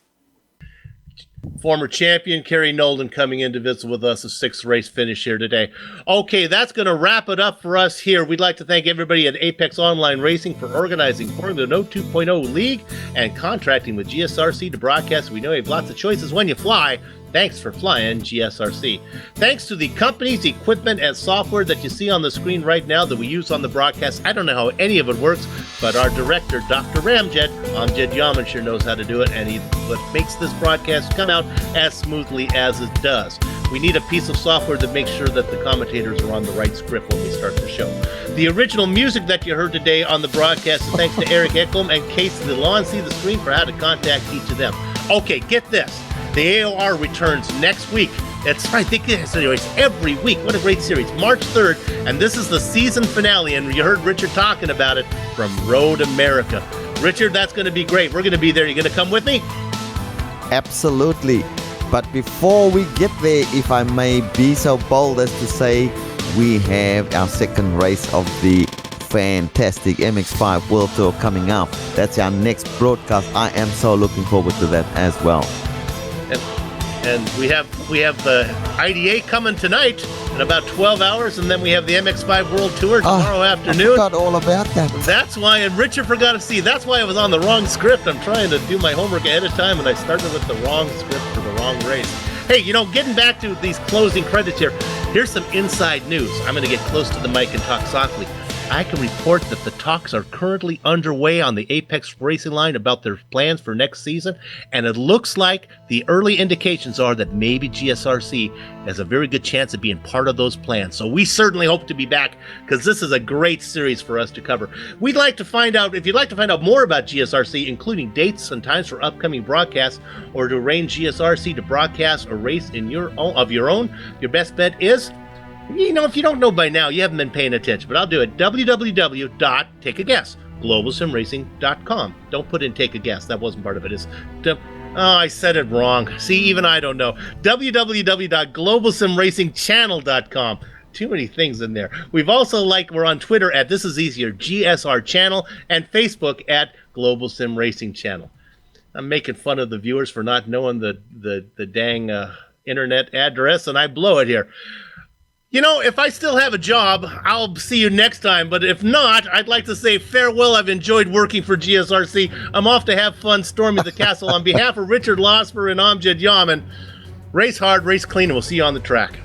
Former champion Kerry Nolden coming in to visit with us, a 6th race finish here today. Okay, that's going to wrap it up for us here. We'd like to thank everybody at Apex Online Racing for organizing Formula Renault 2.0 League and contracting with GSRC to broadcast. We know you have lots of choices when you fly. Thanks for flying GSRC. Thanks to the companies, equipment, and software that you see on the screen right now that we use on the broadcast. I don't know how any of it works, but our director, Dr. Amjed Yaman, sure knows how to do it, and he what makes this broadcast come out as smoothly as it does. We need a piece of software that makes sure that the commentators are on the right script when we start the show. The original music that you heard today on the broadcast is thanks to Eric Ekholm and Casey DeLon. See the screen for how to contact each of them. Okay, get this. The AOR returns next week. It's right, it's every week. What a great series. March 3rd, and this is the season finale, and you heard Richard talking about it from Road America. Richard, that's going to be great. We're going to be there. You going to come with me? Absolutely. But before we get there, if I may be so bold as to say, we have our second race of the fantastic MX5 World Tour coming up. That's our next broadcast. I am so looking forward to that as well. And we have the IDA coming tonight in about 12 hours, and then we have the MX5 World Tour tomorrow afternoon. I forgot all about that. That's why, and Richard forgot to see, that's why I was on the wrong script. I'm trying to do my homework ahead of time, and I started with the wrong script for the wrong race. Hey, getting back to these closing credits here, here's some inside news. I'm going to get close to the mic and talk softly. I can report that the talks are currently underway on the Apex Racing line about their plans for next season, and it looks like the early indications are that maybe GSRC has a very good chance of being part of those plans. So we certainly hope to be back, because this is a great series for us to cover. We'd like to find out, if you'd like to find out more about GSRC, including dates and times for upcoming broadcasts, or to arrange GSRC to broadcast a race of your own, your best bet is, if you don't know by now, you haven't been paying attention, but I'll do it. www.takeaguess.globalsimracing.com. Don't put in take a guess. That wasn't part of it. I said it wrong. See, even I don't know. www.globalsimracingchannel.com. Too many things in there. We're on Twitter at This Is Easier GSR Channel, and Facebook at Global Sim Racing Channel. I'm making fun of the viewers for not knowing the dang internet address, and I blow it here. If I still have a job, I'll see you next time. But if not, I'd like to say farewell. I've enjoyed working for GSRC. I'm off to have fun storming the castle. On behalf of Richard Losper and Amjad Yaman, race hard, race clean, and we'll see you on the track.